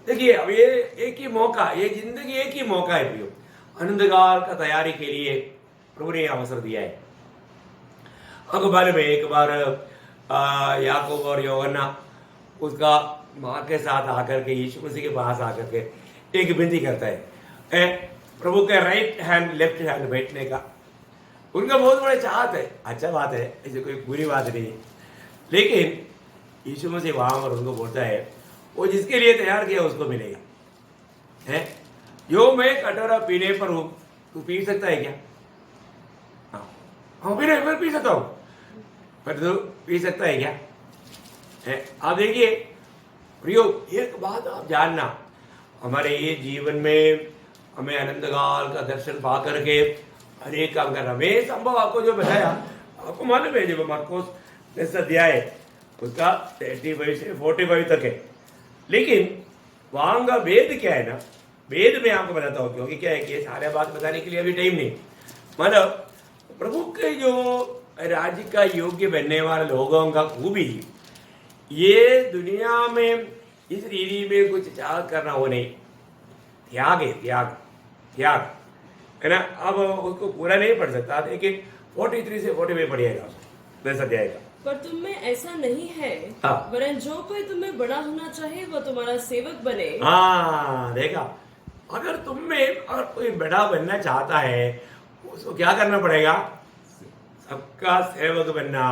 देखिए, अब ये एक ही मौका, ये जिंदगी एक ही मौका है प्रियो, अनंतकाल का तैयारी के लिए प्रभु ने अवसर दिया है। अखबार में एक बार याकूब और यूहन्ना उसका माँ के साथ आकर के यीशु मसीह के पास आकर के एक विनती करता है, प्रभु के राइट हैंड लेफ्ट हैंड बैठने का। उनका बहुत बड़ा चाहत है, अच्छा बात है, ऐसे कोई बुरी बात नहीं है। लेकिन यीशु मसीह वहां पर उनको बोलता है, वो जिसके लिए तैयार किया उसको मिलेगा। है यो मैं कटोरा पीने पर हूं, तू पी सकता है क्या? हाँ मैं पी सकता हूं, पर तू पी सकता है क्या? है आप देखिए प्रियो, एक बात आप जानना, हमारे ये जीवन में हमें अनंतकाल का दर्शन पा करके अनेक काम करना। मैं संभव आपको जो बताया, आपको मालूम है, जब मार्कोस 10 अध्याय उसका 35 से 45 तक है। लेकिन वहां का वेद क्या है ना, वेद में आपको बताता हूँ, क्योंकि क्या है कि सारे बात बताने के लिए अभी टाइम नहीं। मतलब प्रभु के जो राज्य का योग्य बनने वाले लोगों का खूबी, ये दुनिया में इस रीति में कुछ त्याग करना हो नहीं, त्याग है, त्याग त्याग है ना। अब उसको पूरा नहीं पढ़ सकता, लेकिन 43 से 45 पढ़िएगा 10 अध्याय का। पर तुम में ऐसा नहीं है, हाँ। वरन जो कोई तुम्हें बड़ा होना चाहे वह तुम्हारा सेवक बने। हाँ देखा, अगर तुम में अगर कोई बड़ा बनना चाहता है उसको क्या करना पड़ेगा? सबका सेवक बनना।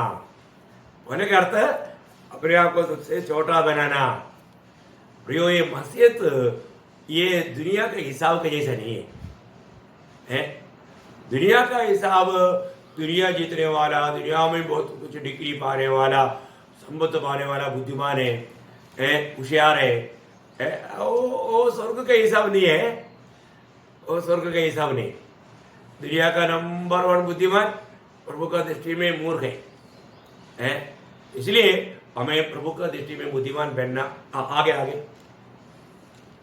होने का अर्थ अपने आप को सबसे छोटा बनाना। प्रियो, ये मसीहत ये दुनिया के हिसाब के जैसा नहीं है। दुनिया का हिसाब, दुनिया जीतने वाला, दुनिया में बहुत कुछ डिग्री पाने वाला, संपत्ति पाने वाला बुद्धिमान है, होशियार है, वो स्वर्ग का हिसाब नहीं है। वो स्वर्ग का हिसाब नहीं। दुनिया का नंबर 1 बुद्धिमान प्रभु का दृष्टि में मूर्ख है। इसलिए हमें प्रभु का दृष्टि में बुद्धिमान बनना। आगे आगे,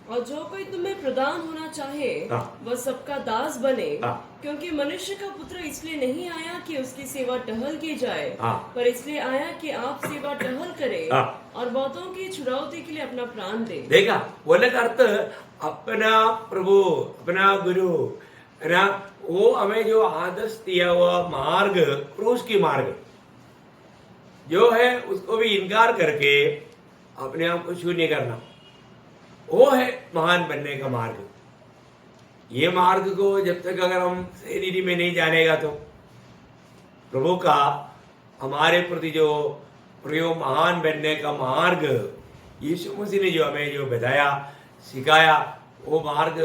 और जो कोई तुम्हें प्रदान होना चाहे हाँ। वह सबका दास बने। हाँ। क्योंकि मनुष्य का पुत्र इसलिए नहीं आया कि उसकी सेवा टहल की जाए, हाँ। पर इसलिए आया कि आप सेवा टहल करें, हाँ। और बहुतों की छुड़ौती के लिए अपना प्राण दे। देखा, बोलने का अर्थ अपना प्रभु, अपना गुरु है ना, वो हमें जो आदर्श दिया हुआ मार्ग, क्रूस की मार्ग जो है, उसको भी इनकार करके अपने आप को शून्य करना, वो है महान बनने का मार्ग। ये मार्ग को जब तक अगर हम सही रीति में नहीं जानेगा तो प्रभु का हमारे प्रति जो प्रयोग महान बनने का मार्ग यीशु मसीह ने जो हमें जो बताया, सिखाया, वो मार्ग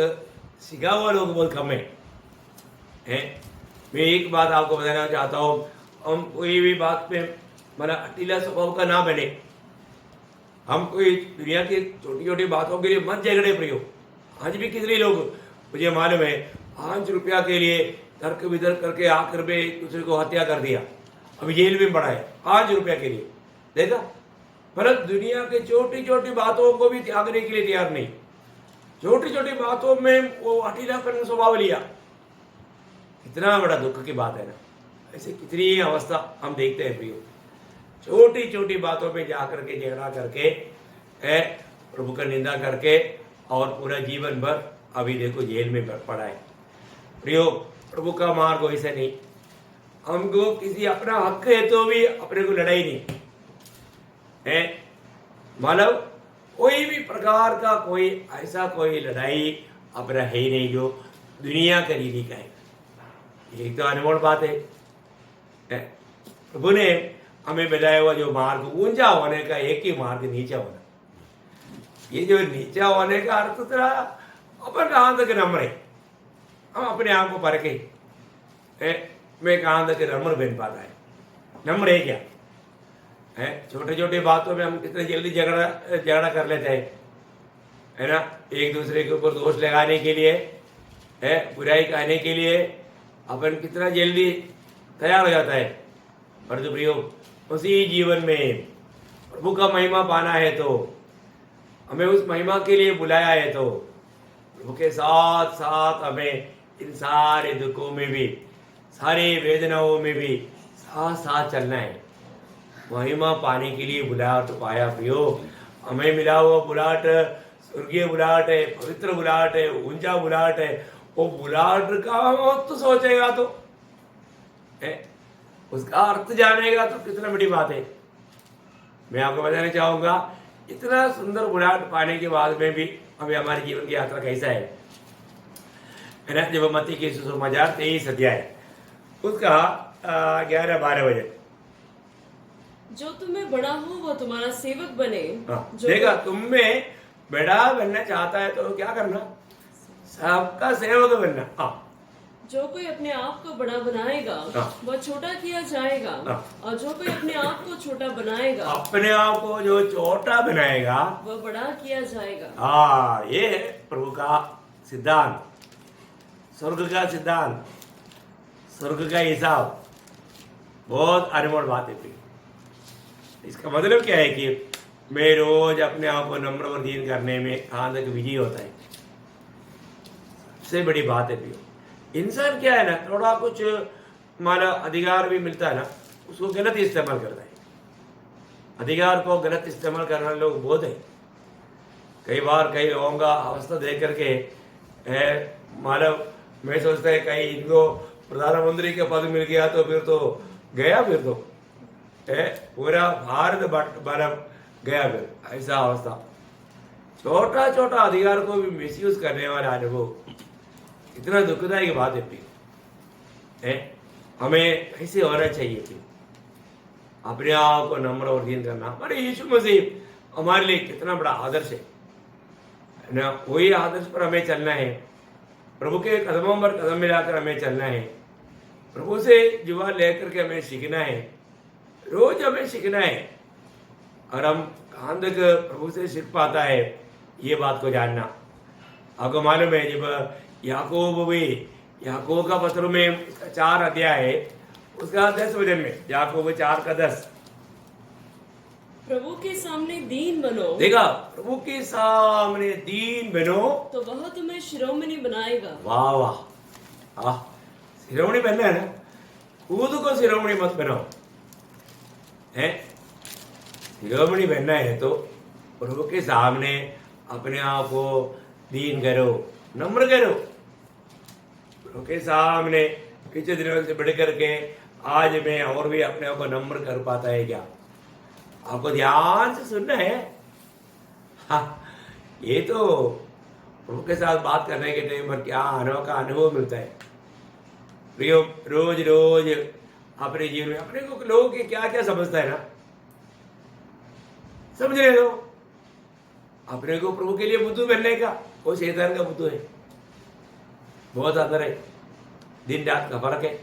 सिखा हुआ लोग बहुत कम है। मैं एक बात आपको बताना चाहता हूँ, हम कोई भी बात पे मतलब अटीला स्वभाव का ना बने। हम कोई दुनिया की छोटी छोटी बातों के लिए मत झगड़े प्रयोग। आज भी कितने लोग, मुझे मालूम है, 5 रुपया के लिए तर्क वितर्क करके आकर में एक दूसरे को हत्या कर दिया, अभी जेल में पड़ा है 5 रुपया के लिए। देखा, मतलब दुनिया के छोटी छोटी बातों को भी त्यागने के लिए तैयार नहीं। छोटी छोटी बातों में वो अटीलापन स्वभाव लिया। कितना बड़ा दुख की बात है ना। ऐसे कितनी अवस्था हम देखते हैं प्रियो, छोटी छोटी बातों पे जाकर के झगड़ा करके है, प्रभु का निंदा करके, और पूरा जीवन भर अभी देखो जेल में पड़ा है। प्रियो, प्रभु का मार्ग वैसे नहीं। हमको किसी अपना हक है तो भी अपने को लड़ाई नहीं है। मतलब कोई भी प्रकार का कोई ऐसा कोई लड़ाई अपना है ही नहीं जो दुनिया का रीति का है। एक तो अनमोल बात है। प्रभु ने हमें बताया हुआ जो मार्ग ऊंचा होने का एक ही मार्ग नीचा होना। ये जो नीचा होने का अर्थ था अपन कहाँ तक नम्र है, हम अपने आप को परखे। में कहाँ तक नम्र बन पाता है। नम्र है क्या है? छोटे छोटे बातों में हम कितने जल्दी झगड़ा कर लेते हैं, है ना। एक दूसरे के ऊपर दोष लगाने के लिए, है बुराई कहने के लिए अपन कितना जल्दी तैयार हो जाता है। पर तो प्रियो, उसी जीवन में प्रभु का महिमा पाना है तो हमें उस महिमा के लिए बुलाया है, तो प्रभु के साथ साथ हमें इन सारे दुखों में भी, सारी वेदनाओं में भी साथ साथ चलना है। महिमा पाने के लिए बुलाया तो पाया प्रियो। हमें मिला हुआ बुलाहट स्वर्गीय बुलाहट है, पवित्र बुलाहट है, ऊंचा बुलाहट है। वो बुलाहट का तो सोचेगा तो है, उसका अर्थ जानेगा तो कितना बड़ी बात है। मैं आपको बताना चाहूंगा, इतना सुंदर बुलाहट पाने के बाद में भी अभी हमारे जीवन की यात्रा कैसा है ना। जब मत्ती के सुसमाचार 23 अध्याय उसका 11-12 बजे, जो तुम्हें बड़ा हो वह तुम्हारा सेवक बने। देखा, तुम में बड़ा बनना चाहता है तो क्या करना? सबका सेवक बनना। जो कोई अपने आप को बड़ा बनाएगा वह छोटा किया जाएगा, और जो कोई अपने आप को छोटा बनाएगा, अपने आप को जो छोटा बनाएगा वह बड़ा किया जाएगा। ये है प्रभु का सिद्धांत, स्वर्ग का सिद्धांत, स्वर्ग का हिसाब। बहुत अनमोल बात है। इसका मतलब क्या है कि मैं रोज अपने आप को नम्र और दीन करने में कहाँ तक विजयी होता है। सबसे बड़ी बात है प्रियो, इंसान क्या है ना, थोड़ा कुछ माला अधिकार भी मिलता है ना, उसको गलत इस्तेमाल करता है। अधिकार को गलत इस्तेमाल करने लोग बहुत है। कई बार कई लोगों का अवस्था देख करके मालव मैं सोचता है कहीं इनको प्रधानमंत्री का पद मिल गया तो फिर तो गया, फिर तो पूरा भारत बर्फ गया, फिर ऐसा अवस्था। छोटा छोटा अधिकार को भी मिसयूज करने वाला अनुभव इतना दुखदायी बात है। हमें कैसे होना चाहिए फिर अपने आप को नम्र और दीन करना। हमारे यीशु मसीह हमारे लिए कितना बड़ा आदर्श है ना। वही आदर्श पर हमें चलना है, प्रभु के कदमों पर कदम मिलाकर हमें चलना है, प्रभु से जुआ लेकर के हमें सीखना है, रोज हमें सीखना है। और हम कहाँ तक प्रभु से सीख पाता है ये बात को जानना। आपको मालूम है, जब याकूब का पत्र में 4 अध्याय है, उसका 10 वचन में, याकूब 4 का 10, प्रभु के सामने दीन बनो। देखा, प्रभु के सामने दीन बनो तो वह तुम्हें शिरोमणि बनाएगा। वाह वाह, शिरोमणि बनना है ना, खुद को शिरोमणि मत बनाओ है। शिरोमणि बनना है तो प्रभु के सामने अपने आप को दीन करो, नम्र करो। प्रभु के सामने पिछले दिनों से बढ़ करके आज मैं और भी अपने आप को नम्र कर पाता है क्या? आपको ध्यान से सुनना है। ये तो प्रभु के साथ बात करने के टाइम पर क्या अनोखा अनुभव मिलता है। प्रियो, रोज रोज अपने जीवन में अपने को लोग क्या क्या समझता है ना, समझ रहे हो। अपने को प्रभु के लिए बुद्धू बनने का, वो शैतान का बुद्धू है। बहुत अंतर है, दिन रात का फर्क है।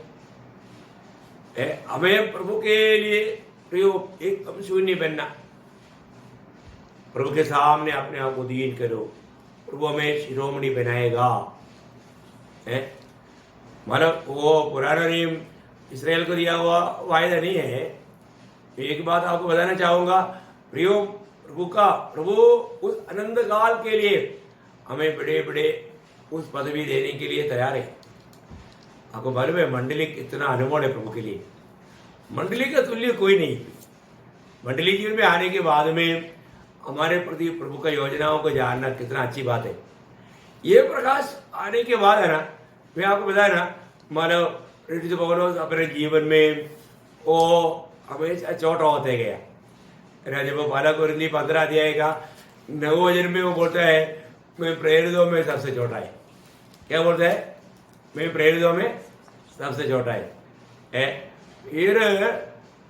हमें प्रभु के लिए प्रियो एकदम शून्य बनना, प्रभु के सामने अपने आप को दीन करो, प्रभु हमें शिरोमणि बनाएगा। मतलब वो पुराना नियम इसराइल को दिया हुआ वायदा नहीं है। एक बात आपको बताना चाहूंगा प्रियो, प्रभु उस अनंत काल के लिए हमें बड़े बड़े उस पदवी देने के लिए तैयार है। आपको मालूम है मंडली कितना अनुभव है प्रभु के लिए। मंडली का तुल्य कोई नहीं। मंडली जीवन में आने के बाद में हमारे प्रति प्रभु का योजनाओं को जानना कितना अच्छी बात है। ये प्रकाश आने के बाद है ना, मैं आपको बताया ना, मानव पौलुस अपने जीवन में वो हमेशा छोटा होते गया है। जब वो पहला कोरिन्थी 15 अध्याय का 9 वचन में वो बोलता है, मैं प्रेरितों में सबसे छोटा है। क्या बोलता है? मैं प्रेरितों में सबसे छोटा है। फिर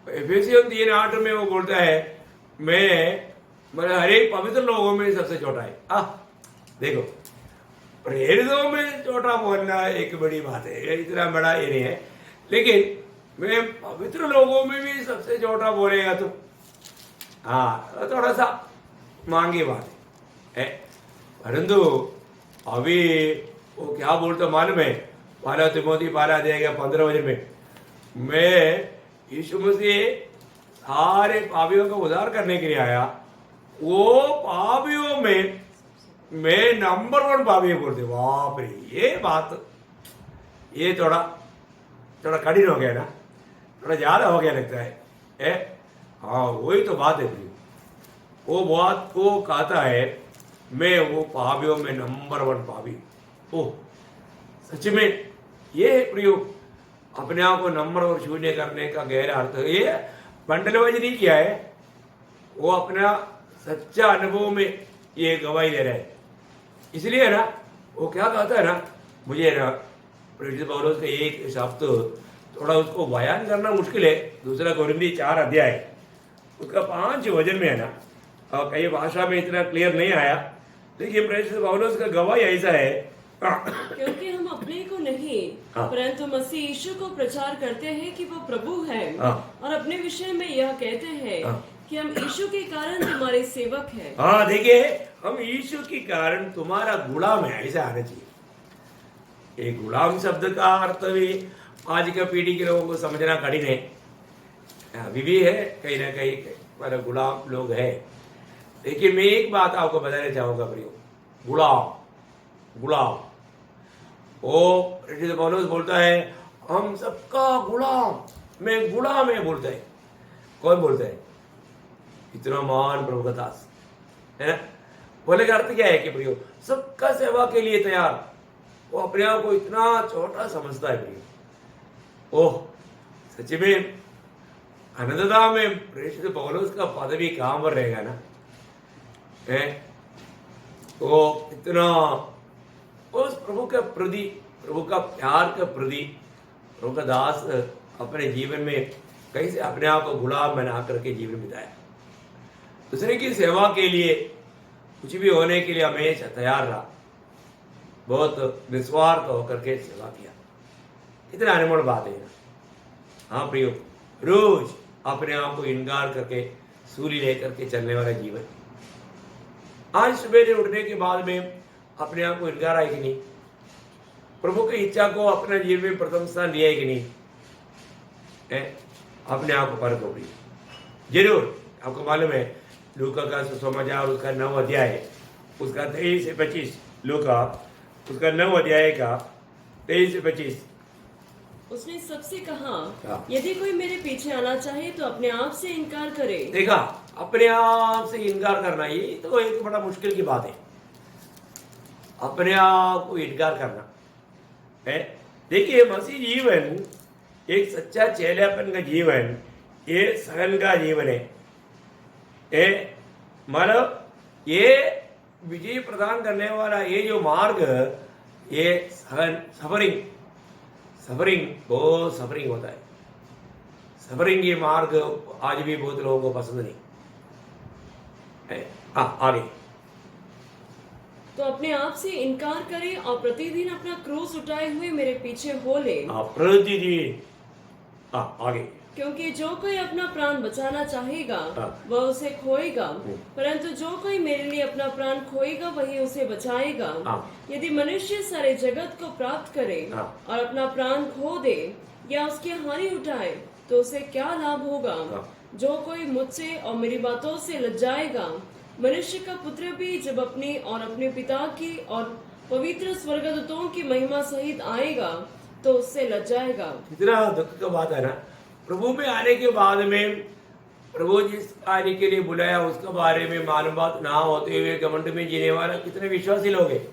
एफेसियन 3:8 में वो बोलता है, मैं मतलब हर एक पवित्र लोगों में सबसे छोटा है। देखो, प्रेरितों में छोटा बोलना एक बड़ी बात है, इतना बड़ा ये नहीं है। लेकिन मैं पवित्र लोगों में भी सबसे छोटा बोलेगा तो हाँ थोड़ा सा मांगी बात है परंतु अभी वो क्या बोलता मालूम है, 12 तिमोथी 12:15 में मैं यीशु मसीह सारे पापियों का उद्धार करने के लिए आया, वो पापियों में मैं नंबर 1 पापी बोलते। बाप रे, ये बात ये थोड़ा कठिन हो गया ना, थोड़ा ज्यादा हो गया लगता है हाँ वही तो बात है प्रियो। वो बात को कहता है मैं वो पापियों में नंबर 1 पापी। ओह सच में ये है प्रियो, अपने आप को नंबर 1 शून्य करने का गहरा अर्थ ये बंडलबाजी नहीं किया है, वो अपना सच्चा अनुभव में ये गवाही दे रहा है। इसलिए ना वो क्या कहता है ना, मुझे ना प्रेरित पौलुस का एक शब्द थोड़ा उसको बयान करना मुश्किल है। 2 कोरिन्थी 4 अध्याय उसका 5 वचन में है ना, और कई भाषा में इतना क्लियर नहीं आया, लेकिन प्रेरित पौलुस का गवाही ऐसा है क्योंकि हम अपने को नहीं परंतु मसीह यीशु को प्रचार करते हैं कि वो प्रभु है, और अपने विषय में यह कहते हैं कि हम यीशु के कारण तुम्हारे सेवक हैं। हाँ देखिए, हम यीशु के कारण तुम्हारा गुलाम है, ऐसा आना चाहिए। एक गुलाम शब्द का अर्थ भी आज के पीढ़ी के लोगों को समझना कठिन है, अभी भी है कहीं ना कहीं हमारे गुलाम लोग हैं। लेकिन मैं एक बात आपको बताना चाहूंगा प्रियो, गुलाम वो पौलुस बोलता है हम सबका गुलाम, मैं गुलाम है बोलता है। कौन बोलता है? इतना महान प्रभु का दास है ना। बोले का अर्थ क्या है कि प्रियो सबका सेवा के लिए तैयार, वो अपने आप को इतना छोटा समझता है प्रियो। ओह सच में अनंतता में प्रेषित पौलुस का पदवी कहां पर रहेगा ना है, वो इतना उस प्रभु के प्रति, प्रभु का प्यार के प्रति प्रभु का दास अपने जीवन में कैसे अपने आप को गुलाम बना करके जीवन बिताया, दूसरे की सेवा के लिए कुछ भी होने के लिए हमेशा तैयार रहा, बहुत निस्वार्थ होकर के सेवा किया। कितना अनमोल बात है ना। हाँ प्रियो, रोज अपने आप को इनकार करके सूली लेकर के चलने वाला जीवन। आज सुबह उठने के बाद में अपने आप को इनकार है कि नहीं, प्रभु की इच्छा को अपने जीवन में प्रथम स्थान दिया है कि नहीं है? अपने आप को परख होगी जरूर। आपको मालूम है लूका का सुसमाचार उसका 9 अध्याय उसका 23 से 25, लूका उसका 9 अध्याय का 23 से 25। उसने सबसे कहा यदि कोई मेरे पीछे आना चाहे तो अपने आप से इनकार करे। देखा, अपने आप से इनकार करना ये तो एक बड़ा मुश्किल की बात है, अपने आप को इनकार करना है। देखिए मसीह जीवन एक सच्चा चेलापन का जीवन, ये सहन का जीवन है। मतलब ये विजय प्रदान करने वाला ये जो मार्ग, ये सहन, सफरिंग बहुत सफरिंग होता है। सफरिंग ये मार्ग आज भी बहुत लोगों को पसंद नहीं है। आगे तो अपने आप से इनकार करे और प्रतिदिन अपना क्रूस उठाए हुए मेरे पीछे हो ले। प्रतिदिन आगे, क्योंकि जो कोई अपना प्राण बचाना चाहेगा वह उसे खोएगा, परंतु जो कोई मेरे लिए अपना प्राण खोएगा वही उसे बचाएगा। यदि मनुष्य सारे जगत को प्राप्त करे और अपना प्राण खो दे या उसकी हानि उठाए तो उसे क्या लाभ होगा? जो कोई मुझसे और मेरी बातों से लज्जाएगा, मनुष्य का पुत्र भी जब अपने और अपने पिता की और पवित्र स्वर्गदूतों की महिमा सहित आएगा तो उससे लज्जाएगा। इतना दुख का बात है ना। प्रभु में आने के बाद में प्रभु जिस कार्य के लिए बुलाया उसके बारे में मालूम बात ना होते हुए घमंड में जीने वाला कितने विश्वासी लोग हैं,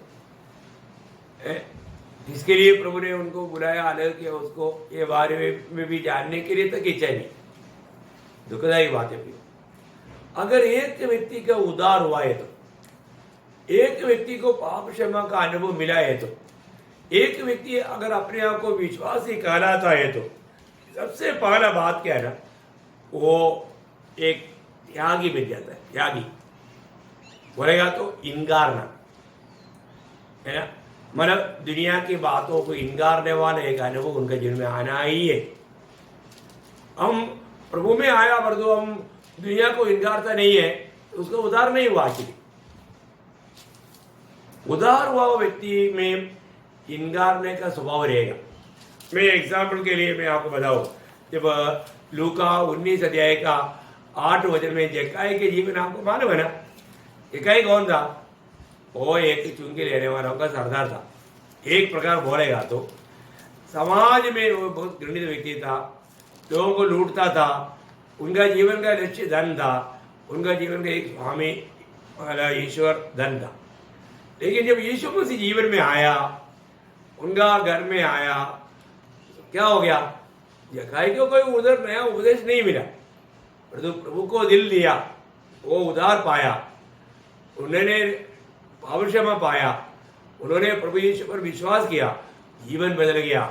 जिसके लिए प्रभु ने उनको बुलाया, अलग किया, उसको ये बारे में भी जानने के लिए तक इच्छा नहीं। दुखदायी बात है। अगर एक व्यक्ति का उद्धार हुआ है तो, एक व्यक्ति को पाप क्षमा का अनुभव मिला है तो, एक व्यक्ति अगर अपने आप को विश्वासी कहलाता है तो सबसे पहला बात क्या है ना, वो एक त्यागी बन जाता है। त्यागी बोलेगा तो इनकार ना, है ना। मतलब दुनिया की बातों को इनकारने वाला एक अनुभव उनके जीवन में आना ही है। हम प्रभु में आया परंतु हम दुनिया को इनकारता नहीं है, तो उसका उद्धार नहीं हुआ। आखिर उद्धार हुआ व्यक्ति में इनकारने का स्वभाव रहेगा। मैं एग्जाम्पल के लिए मैं आपको बताऊं, जब लूका 19 अध्याय का 8 वचन में जक्काई के जीवन आपको मालूम है ना। जक्काई कौन था? वो एक चुंगी लेने वालों का सरदार था। एक प्रकार बोलेगा तो समाज में वो बहुत घृणित व्यक्ति था, लोगों को लूटता था। उनका जीवन का लक्ष्य धन था, उनका जीवन का एक स्वामी वाला ईश्वर धन था। लेकिन जब यीशु मसीह जीवन में आया, उनका घर में आया, क्या हो गया? जक्काई को कोई उधर नया उपदेश नहीं मिला, परंतु प्रभु को दिल दिया, वो उधार पाया, उन्होंने पाप क्षमा पाया, उन्होंने प्रभु यीशु पर विश्वास किया, जीवन बदल गया।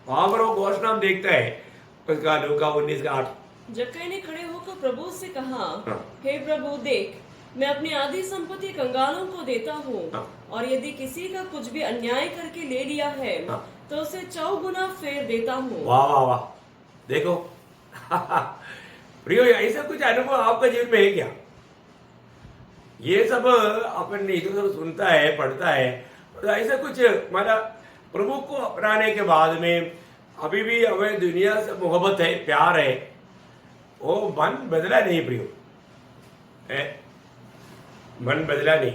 वहां पर वो घोषणा हम देखता है उसका लूका 19 का 8। जक्काई ने खड़े होकर प्रभु से कहा, हाँ। हे प्रभु, देख, मैं अपनी आधी संपत्ति कंगालों को देता हूँ, हाँ। और यदि किसी का कुछ भी अन्याय करके ले लिया है, हाँ। तो उसे 4 गुना फेर देता हूँ। वाह वाह वाह, देखो प्रियो, ऐसा कुछ अनुभव आपका जीवन में है क्या? ये सब अपन इधर उधर सुनता है, पढ़ता है, तो ऐसा कुछ हमारा प्रभु को अपनाने के बाद में अभी भी हमें दुनिया से मोहब्बत है, प्यार है, वो मन बदला नहीं प्रियो, है मन बदला नहीं।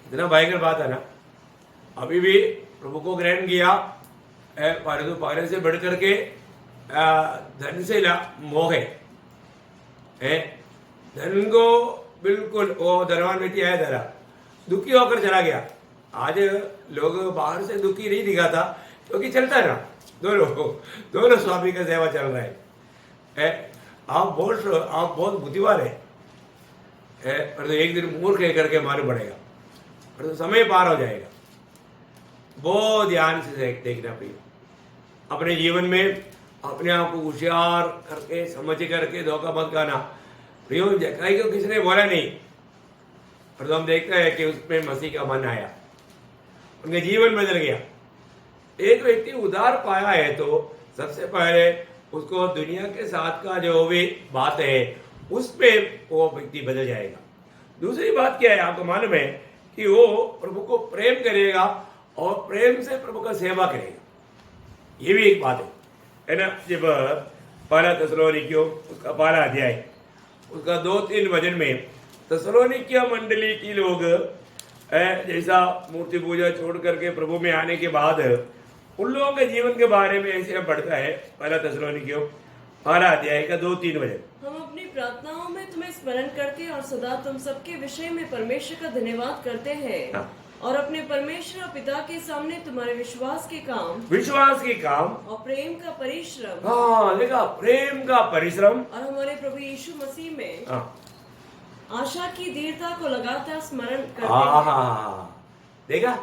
इतना भयंकर बात है ना। अभी भी प्रभु को ग्रहण किया, परंतु पाने से बढ़ करके धन से मोह है। धन को बिल्कुल, वो धनवान व्यक्ति आया जरा दुखी होकर चला गया। आज लोग बाहर से दुखी नहीं दिखाता, क्योंकि चलता है ना, दोनों स्वामी का सेवा चल रहा है। आप बहुत बुद्धिमान है, परंतु एक दिन मूर्ख करके मालूम पड़ेगा, परंतु समय पार हो जाएगा। बहुत ध्यान से देखना प्रिय, अपने जीवन में अपने आप को होशियार करके समझ करके धोखा मत खाना। प्रियो, जक्काई को किसने बोला नहीं, पर तो हम देखते हैं कि उसमें मसीह का मन आया, उनका जीवन बदल गया। एक व्यक्ति उधार पाया है तो सबसे पहले उसको दुनिया के साथ का जो भी बात है उसमें वो व्यक्ति बदल जाएगा। दूसरी बात क्या है आपको मालूम है कि वो प्रभु को प्रेम करेगा और प्रेम से प्रभु का सेवा करेगा। ये भी एक बात है ना। जब पहला थिस्सलुनीकियों उसका 12 अध्याय उसका 2-3 वचन में थिस्सलुनीकियों मंडली की लोग जैसा मूर्ति पूजा छोड़ करके प्रभु में आने के बाद उन लोगों के जीवन के बारे में ऐसे पढ़ता है। पहला थिस्सलुनीकियों 12 अध्याय का 2-3 वचन। हम अपनी प्रार्थनाओं में तुम्हें स्मरण करके और सदा तुम सबके विषय में परमेश्वर का धन्यवाद करते हैं। हाँ। और अपने परमेश्वर और पिता के सामने तुम्हारे विश्वास के काम और प्रेम का परिश्रम, हाँ देखा, प्रेम का परिश्रम और हमारे प्रभु यीशु मसीह में हाँ। आशा की दृढ़ता को लगातार स्मरण करते हाँ हैं। हाँ, देखा,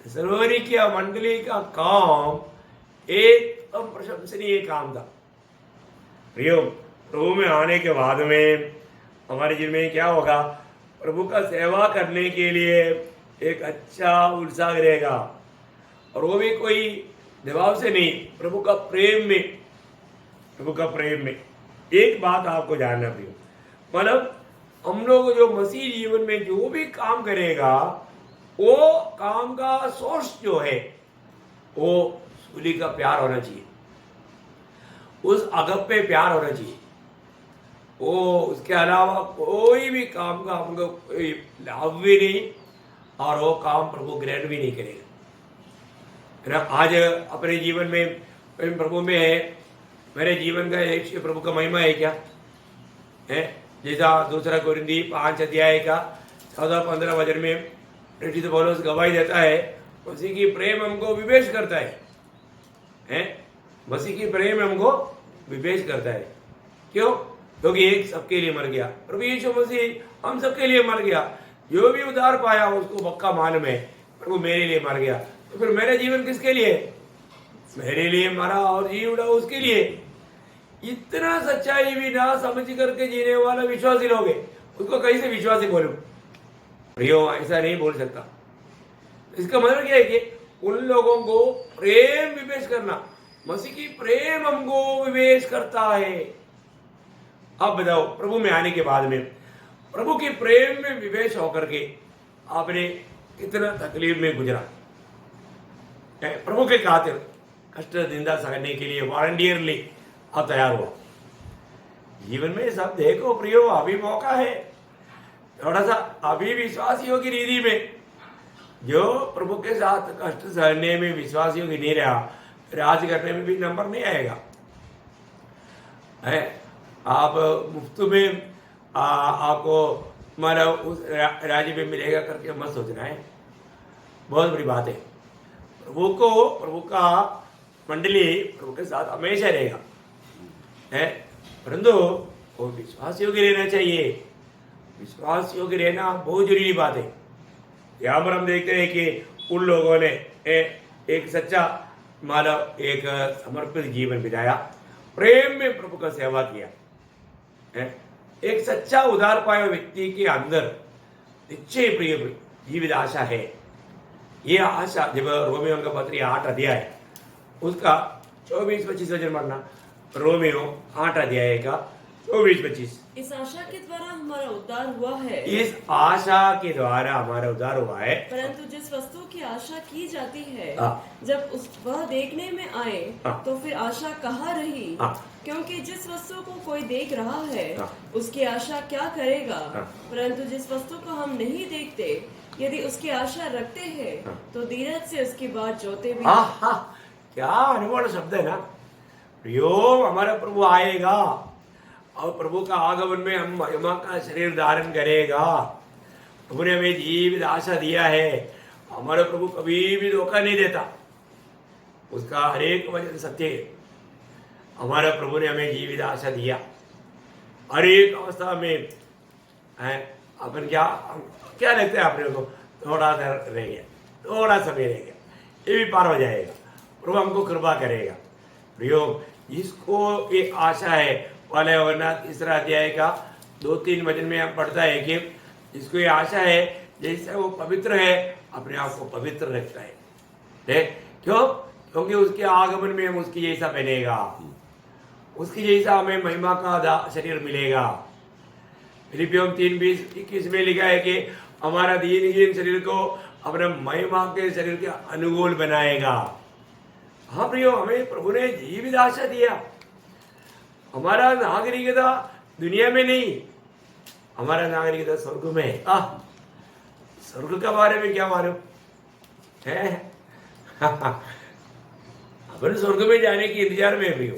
थिस्सलुनीकियों मंडली का काम एक प्रशंसनीय काम था। प्रियो, प्रभु में आने के बाद में हमारे जीवन में क्या होगा? प्रभु का सेवा करने के लिए एक अच्छा उत्साह रहेगा, और वो भी कोई दबाव से नहीं, प्रभु का प्रेम में। एक बात आपको जानना प्रियो, मतलब हम लोग जो मसीह जीवन में जो भी काम करेगा, वो काम का सोर्स जो है वो सूली का प्यार होना चाहिए, उस अगप्पे प्यार होना चाहिए। वो उसके अलावा कोई भी काम का हमको कोई लाभ भी नहीं, और वो काम प्रभु ग्रहण भी नहीं करेगा, है ना। आज अपने जीवन में प्रभु में है, मेरे जीवन का एक प्रभु का महिमा है क्या है? जैसा 2 कोरिन्थी 5 अध्याय का 14-15 वचन में प्रेरित पौलुस गवाही देता है, मसीह की प्रेम हमको विवेश करता है। मसीह की प्रेम हमको विवेश करता है। क्यों? क्योंकि एक सबके लिए मर गया, प्रभु यीशु मसीह हम सबके लिए मर गया। जो भी उद्धार पाया उसको पक्का मालूम है, प्रभु मेरे लिए मर गया, तो फिर मेरा जीवन किसके लिए? मेरे लिए मरा और जी उड़ा उसके लिए। इतना सच्चाई भी ना समझ करके जीने वाला विश्वासी लोग है, उसको कैसे विश्वासी बोलूं? प्रियो, ऐसा नहीं बोल सकता। इसका मतलब क्या है कि उन लोगों को प्रेम विवेश करना, मसीह की प्रेम हमको विवेश करता है। आप बताओ, प्रभु में आने के बाद में प्रभु के प्रेम में विवेश होकर के आपने कितना तकलीफ में गुजरा, प्रभु के खातिर कष्ट निंदा सहने के लिए वॉलंटियरली आप तैयार हुआ। जीवन में सब देखो प्रियो, अभी मौका है थोड़ा सा, अभी विश्वासियों की रीति में जो प्रभु के साथ कष्ट सहने में विश्वासियों की नहीं रहा, राज करने में भी नंबर नहीं आएगा। है आप मुफ्त में आपको हमारा उस राज्य में मिलेगा करके मत सोचना है, बहुत बड़ी बात है। प्रभु का मंडली प्रभु के साथ हमेशा रहेगा, है, परंतु वो विश्वास योग्य रहना चाहिए। विश्वास योग्य रहना बहुत जरूरी बात है। यहाँ पर हम देखते हैं कि उन लोगों ने एक सच्चा मानव, एक समर्पित जीवन बिताया, प्रेम में प्रभु का सेवा किया, है? एक सच्चा उदार पाया व्यक्ति के अंदर निश्चय प्रिय जीवित आशा है। ये आशा जब रोमियो का पत्र 8 अध्याय उसका 24-25 वचन पढ़ना, रोमियो 8 अध्याय का 24-25। इस आशा के द्वारा हमारा उद्धार हुआ है, इस आशा के द्वारा हमारा उद्धार हुआ है, परंतु जिस वस्तु की आशा की जाती है हाँ। जब वह देखने में आए हाँ। तो फिर आशा कहाँ रही, हाँ। क्योंकि जिस वस्तु को कोई देख रहा है हाँ। उसकी आशा क्या करेगा, हाँ। परंतु जिस वस्तु को हम नहीं देखते यदि उसकी आशा रखते हैं हाँ। तो धीरज से उसकी बात जोते भी। क्या अनुभव शब्द है ना प्रियो, हमारा प्रभु आएगा और प्रभु का आगमन में हम महिमा का शरीर धारण करेगा। प्रभु ने हमें जीवित आशा दिया है। हमारा प्रभु कभी भी धोखा नहीं देता, उसका हर एक वचन सत्य है। हमारा प्रभु ने हमें जीवित आशा दिया हर एक अवस्था में, है। अपन क्या लगता है अपने को, थोड़ा सा रह गया, थोड़ा समय रह गया, ये भी पार हो जाएगा, प्रभु हमको कृपा करेगा। प्रियो, इसको एक आशा है वाले वरना 3 अध्याय का 2-3 वचन में हम पढ़ता है कि इसको ये आशा है जैसे वो पवित्र है अपने आप को पवित्र रखता है। क्यों? क्योंकि उसके आगमन में हम उसकी जैसा बनेगा, उसकी जैसा हमें महिमा का शरीर मिलेगा। फिलिपियों 3:20-21 में लिखा है कि हमारा दीनहीन शरीर को अपने महिमा के शरीर के अनुकूल बनाएगा। हाँ प्रियो, हमें प्रभु ने जीवित आशा दिया। हमारा नागरिकता दुनिया में नहीं, हमारा नागरिकता स्वर्ग में है। स्वर्ग के बारे में क्या मालूम है? अपन स्वर्ग में जाने के इंतजार में प्रियो।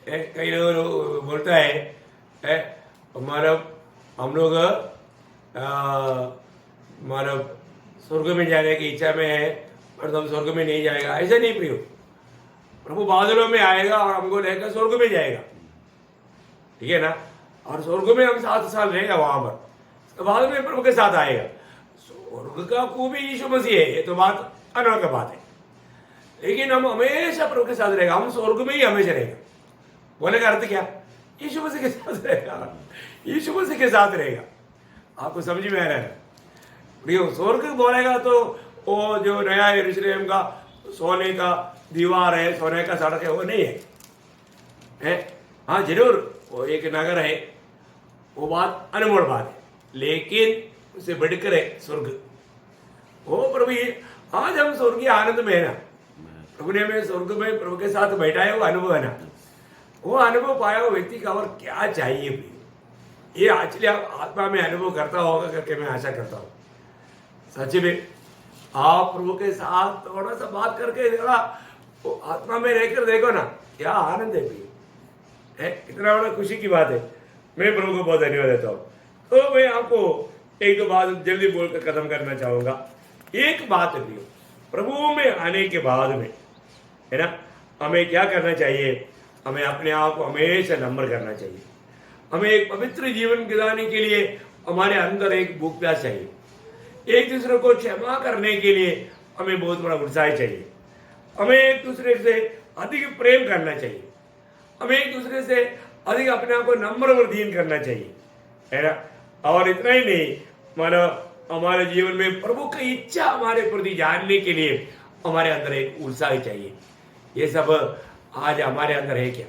कई लोग बोलता है हमारा हम लोग हमारा स्वर्ग में जाने की इच्छा में है पर हम स्वर्ग में नहीं जाएगा, ऐसा नहीं प्रियो। प्रभु बादलों में आएगा और हमको लेकर स्वर्ग में जाएगा, ठीक है ना। और स्वर्ग में हम 7 साल रहेगा वहां पर, उसके बाद में प्रभु के साथ आएगा। स्वर्ग का खूबी यीशु मसीह है, ये तो बात अनोखी बात है। लेकिन हम हमेशा प्रभु के साथ रहेगा, हम स्वर्ग में ही हमेशा रहेगा। बोले का अर्थ क्या? यीशु मसीह के साथ रहेगा, यीशु मसीह के साथ रहेगा। आपको समझ में आ रहा है? स्वर्ग बोलेगा तो वो जो नया यरूशलेम का सोने का दीवार है, सोने का सड़क है, वो नहीं है। हाँ जरूर वो एक नगर है, वो बात अनमोल बात है, लेकिन उससे बढ़कर है स्वर्ग। वो प्रभु आज हम स्वर्गीय आनंद में है ना, प्रभु ने हमें स्वर्ग में प्रभु के साथ बैठाया, वो अनुभव है ना। वो अनुभव पाया वो व्यक्ति का और क्या चाहिए भी, ये एक्चुअली आप आत्मा में अनुभव करता होगा करके मैं आशा करता हूँ। सच में आप प्रभु के साथ थोड़ा सा बात करके जरा वो आत्मा में रहकर देखो ना, क्या आनंद है भी, कितना बड़ा खुशी की बात है। मैं प्रभु को बहुत धन्यवाद देता हूँ। तो मैं आपको एक दो बात जल्दी बोलकर खत्म करना चाहूंगा। एक बात है प्रभु में आने के बाद में, है ना, हमें क्या करना चाहिए? हमें अपने आप को हमेशा नम्र करना चाहिए। हमें एक पवित्र जीवन गुजारने के लिए हमारे अंदर एक भूख प्यास चाहिए। एक दूसरे को क्षमा करने के लिए हमें बहुत बड़ा उत्साह चाहिए। हमें एक दूसरे से अधिक प्रेम करना चाहिए। हमें एक दूसरे से अधिक अपने आप को नम्र और दीन करना चाहिए, है ना। और इतना ही नहीं, मानो हमारे जीवन में प्रभु की इच्छा हमारे प्रति जानने के लिए हमारे अंदर एक उत्साह चाहिए। ये सब आज हमारे अंदर है क्या?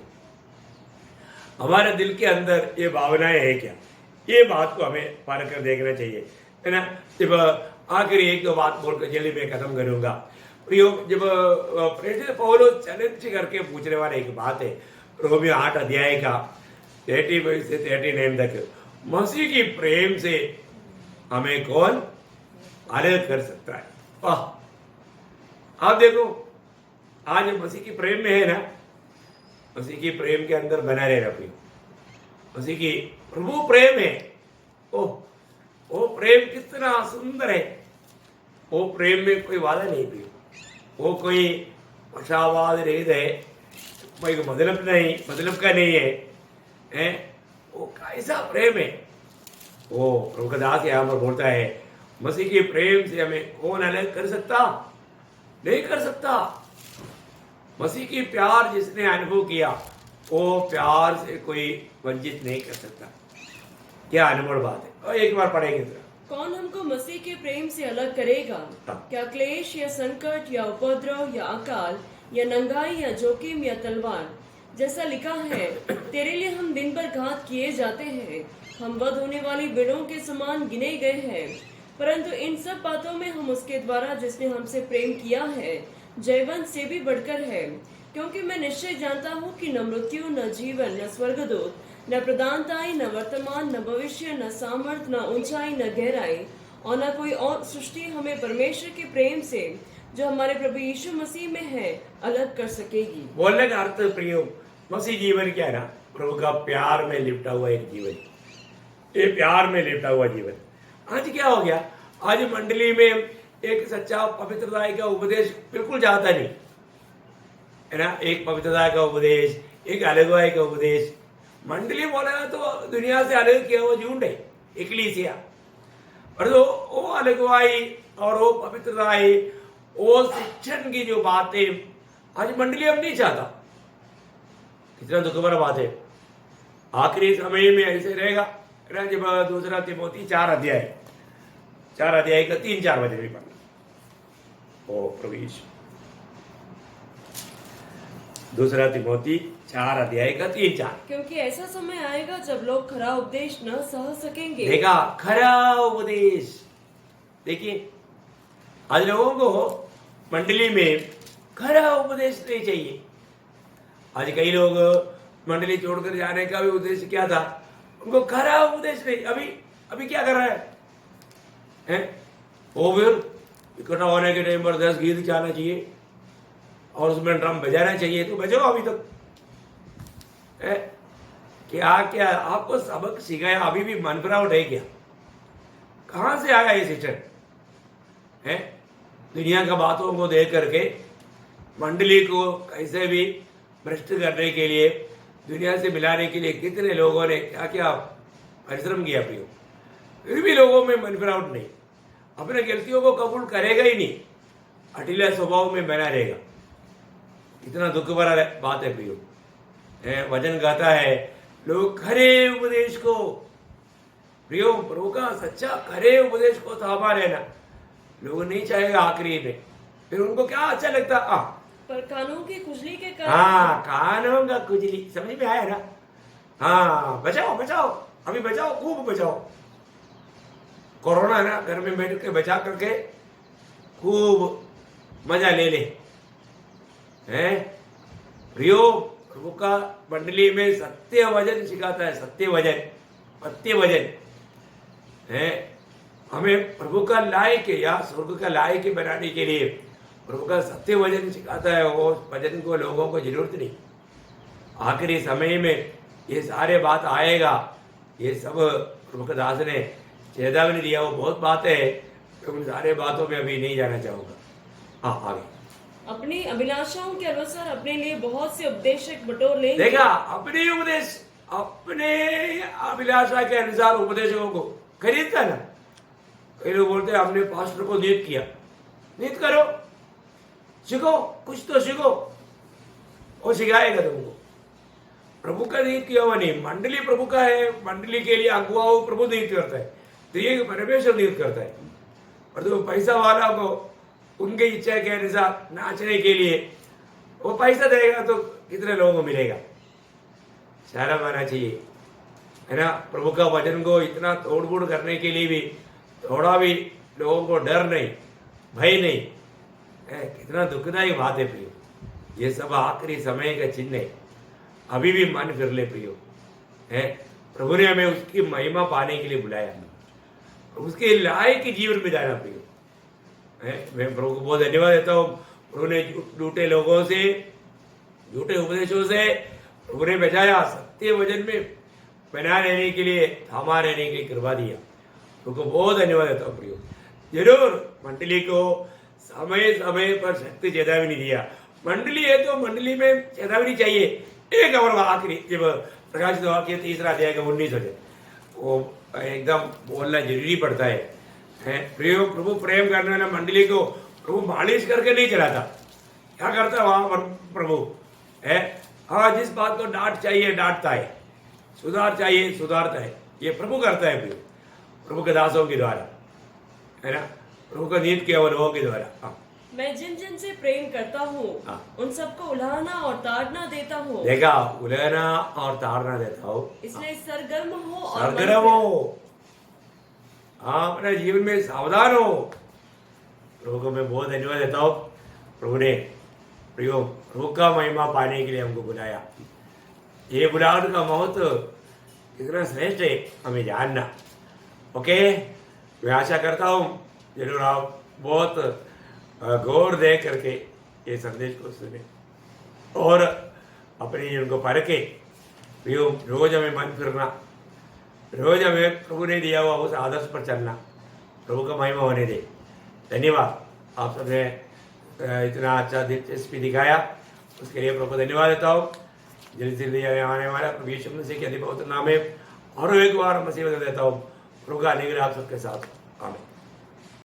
हमारे दिल के अंदर ये भावनाएं है क्या? ये बात को हमें पार कर देखना चाहिए, है ना। जब आखिरी एक दो बात बोलकर जल्दी में खत्म करूंगा। प्रियो, जब प्रेरित पौलुस चैलेंज करके पूछने वाला एक बात है, रोमियो 8 अध्याय का 35 से 39 तक, मसीह की प्रेम से हमें कौन अलग कर सकता है? आप देखो, आज मसीह की प्रेम में है ना, मसीह की प्रेम के अंदर बना रहे रखिए। मसीह की प्रभु प्रेम है। ओह, वो प्रेम कितना सुंदर है। वो प्रेम में कोई वादा नहीं भी, वो कोई आशावाद रहित है, कोई मतलब का नहीं है, हैं? वो कैसा प्रेम है। वो प्रभु का दास यहाँ पर बोलता है, मसीह के प्रेम से हमें कौन अलग कर सकता? नहीं कर सकता। मसीह की प्यार जिसने अनुभव किया, वो प्यार से कोई वंचित नहीं कर सकता। क्या अनमोल बात है। और एक बार पढ़ेंगे तो, कौन हमको मसीह के प्रेम से अलग करेगा? क्या क्लेश या संकट या उपद्रव या अकाल या नंगाई या जोखिम या तलवार? जैसा लिखा है, तेरे लिए हम दिन भर घात किए जाते हैं, हम वध होने वाली भेड़ों के समान गिने गए हैं। परंतु इन सब बातों में हम उसके द्वारा जिसने हमसे प्रेम किया है जयवंत से भी बढ़कर है। क्योंकि मैं निश्चय जानता हूँ कि न मृत्यु, न जीवन, न स्वर्गदूत, न प्रधानताई, न वर्तमान, न भविष्य, न सामर्थ, न ऊंचाई, न गहराई और न कोई और सृष्टि हमें परमेश्वर के प्रेम से जो हमारे प्रभु यीशु मसीह में है अलग कर सकेगी। बोलने का अर्थ प्रियो, मसीह जीवन क्या है ना, प्रभु का प्यार में लिपटा हुआ एक जीवन। ये प्यार में लिपटा हुआ जीवन। आज क्या हो गया, आज मंडली में एक सच्चा पवित्रता का उपदेश बिल्कुल जाता नहीं, है ना। एक पवित्रता का उपदेश, एक अलगवाई का उपदेश। मंडली बोलेगा तो दुनिया से अलग किया हुआ झुंड है, इकलीसिया। और तो वो अलगवाई और वो पवित्रताई, वो शिक्षण की जो बातें आज मंडली अब नहीं चाहता। कितना दुख भरा बात है। आखिरी समय में ऐसे रहेगा, जब दूसरा तिमोथी 4 अध्याय का 3-4 बजे भी पढ़ना। ओ प्रभु यीशु, दूसरा तिमोथी 4 अध्याय का 3-4। क्योंकि ऐसा समय आएगा जब लोग खरा उपदेश न सह सकेंगे। देखा, खरा उपदेश। देखिए, आज लोगों को मंडली में खरा उपदेश नहीं चाहिए। आज कई लोग मंडली छोड़कर जाने का भी उद्देश्य क्या था, उनको खरा उपदेश नहीं। अभी क्या कर रहा है? वो फिर इकट्ठा होने के टाइम पर 10 गीत जाना चाहिए और उसमें ड्रम बजाना चाहिए, तो बजाओ। अभी तक क्या क्या आपको सबक सिखाया, अभी भी मन भरावट है क्या? कहां से आया ये सिस्टम है? दुनिया का बातों को देख करके मंडली को कैसे भी भ्रष्ट करने के लिए, दुनिया से मिलाने के लिए कितने लोगों ने क्या क्या परिश्रम किया प्रियो। फिर भी लोगों में मन भरावट नहीं, अपने गलतियों को कबूल करेगा ही नहीं, अटिला स्वभाव में बना रहेगा। इतना दुख भरा बात है प्रियो। वचन कहता है, लोग खरे उपदेश को, प्रियो प्रभु का सच्चा खरे उपदेश को थामा लेना लोग नहीं चाहेगा। आखिरी में फिर उनको क्या अच्छा लगता, पर कानों की खुजली के कारण। हाँ, कानों का खुजली, समझ में आया ना। हाँ, बचाओ बचाओ, अभी बचाओ, खूब बचाओ। कोरोना ना, घर में बैठ के बचा करके खूब मजा ले ले। हैं प्रियो, प्रभु का मंडली में सत्य वचन सिखाता है, सत्य वचन है। हमें प्रभु का लायक या स्वर्ग का लायक बनाने के लिए प्रभु का सत्य वचन सिखाता है। वो वचन को लोगों को जरूरत नहीं। आखिरी समय में ये सारे बात आएगा। ये सब प्रभु का दास ने चेतावनी दिया, वो बहुत बातें है, तो उन सारे बातों में अभी नहीं जाना चाहूंगा। हाँ, आगे। अपनी अभिलाषाओं के अनुसार अपने लिए बहुत से उपदेशक बटोर लेंगे। देखा, अपने उपदेश, अपने अभिलाषा के अनुसार उपदेशकों को खरीदता ना। कई लोग बोलते हैं हमने पास्टर को नियुक्त किया। नियुक्त करो, सीखो, कुछ तो सीखो, वो सिखाएगा तुमको। प्रभु का नियुक्त किया हुआ नहीं, मंडली प्रभु का है। मंडली के लिए अगुवाओं प्रभु नियुक्त करता है। स्त्री को परमेश्वर नियुक्त करता है, और तो पैसा वाला को उनकी इच्छा के अनुसार नाचने के लिए वो पैसा देगा तो कितने लोगों को मिलेगा। शर्म आना चाहिए, है ना। प्रभु का वचन को इतना तोड़-फोड़ करने के लिए भी थोड़ा भी लोगों को डर नहीं, भय नहीं है। कितना दुखदायी बात है प्रियो। ये सब आखिरी समय का चिन्ह है। अभी भी मन फिर ले प्रियो, है। प्रभु ने हमें उसकी महिमा पाने के लिए बुलाया, उसके लायक जीवन बिताना प्रियो, है। मैं प्रभु को बहुत धन्यवाद देता हूँ। प्रभु ने झूठे लोगों से, झूठे उपदेशों से प्रभु ने बचाया, सत्य वचन में बना रहने के लिए, थामा रहने की कृपा दिया। उनको बहुत धन्यवाद देता हूँ प्रियो। जरूर मंडली को समय समय पर शक्ति चेतावनी दिया। मंडली है तो मंडली में चेतावनी चाहिए। एक और आखिरी, जब प्रकाशित वाक्य 3 अध्याय का 19 वचन, वो एकदम बोलना जरूरी पड़ता है प्रियो। प्रभु प्रेम करने वाला मंडली को प्रभु मालिश करके नहीं चलाता। क्या करता है वहां पर प्रभु, है। हाँ, जिस बात को डांट चाहिए डांटता है, सुधार चाहिए सुधारता है। ये प्रभु करता है प्रियो, प्रभु के दासों के द्वारा, है ना। प्रभु का नीति के अवलोकन के द्वारा। हाँ, मैं जिन जिन से प्रेम करता हूँ उन सबको उलाहना और ताड़ना देता हूँ। देखा, उलाहना और ताड़ना देता हूँ, इसलिए सरगर्म हो और सरगर्म हो। हाँ, अपने जीवन में सावधान हो। प्रभु को मैं बहुत धन्यवाद देता हूँ। प्रभु ने प्रियो प्रभु का महिमा पाने के लिए हमको बुलाया। ये बुलाहट का महत्व कितना श्रेष्ठ है हमें जानना। ओके, मैं आशा करता हूँ जरूर आप बहुत गौर दे करके ये संदेश को सुने और अपने जीवन को परखे। प्रियो, रोज हमें मन फिरना, रोज हमें प्रभु ने दिया हुआ उस आदर्श पर चलना, प्रभु का महिमा होने दे। धन्यवाद, आप सबने इतना अच्छा दिलचस्पी दिखाया, उसके लिए प्रभु को धन्यवाद देता हूँ। जल्दी से जल्दी आने वाला प्रभु यीशु मसीह के अधिपवित्र नाम में और एक बार मसीह देता हूँ। प्रभु का अनुग्रह आप सबके साथ। आमीन।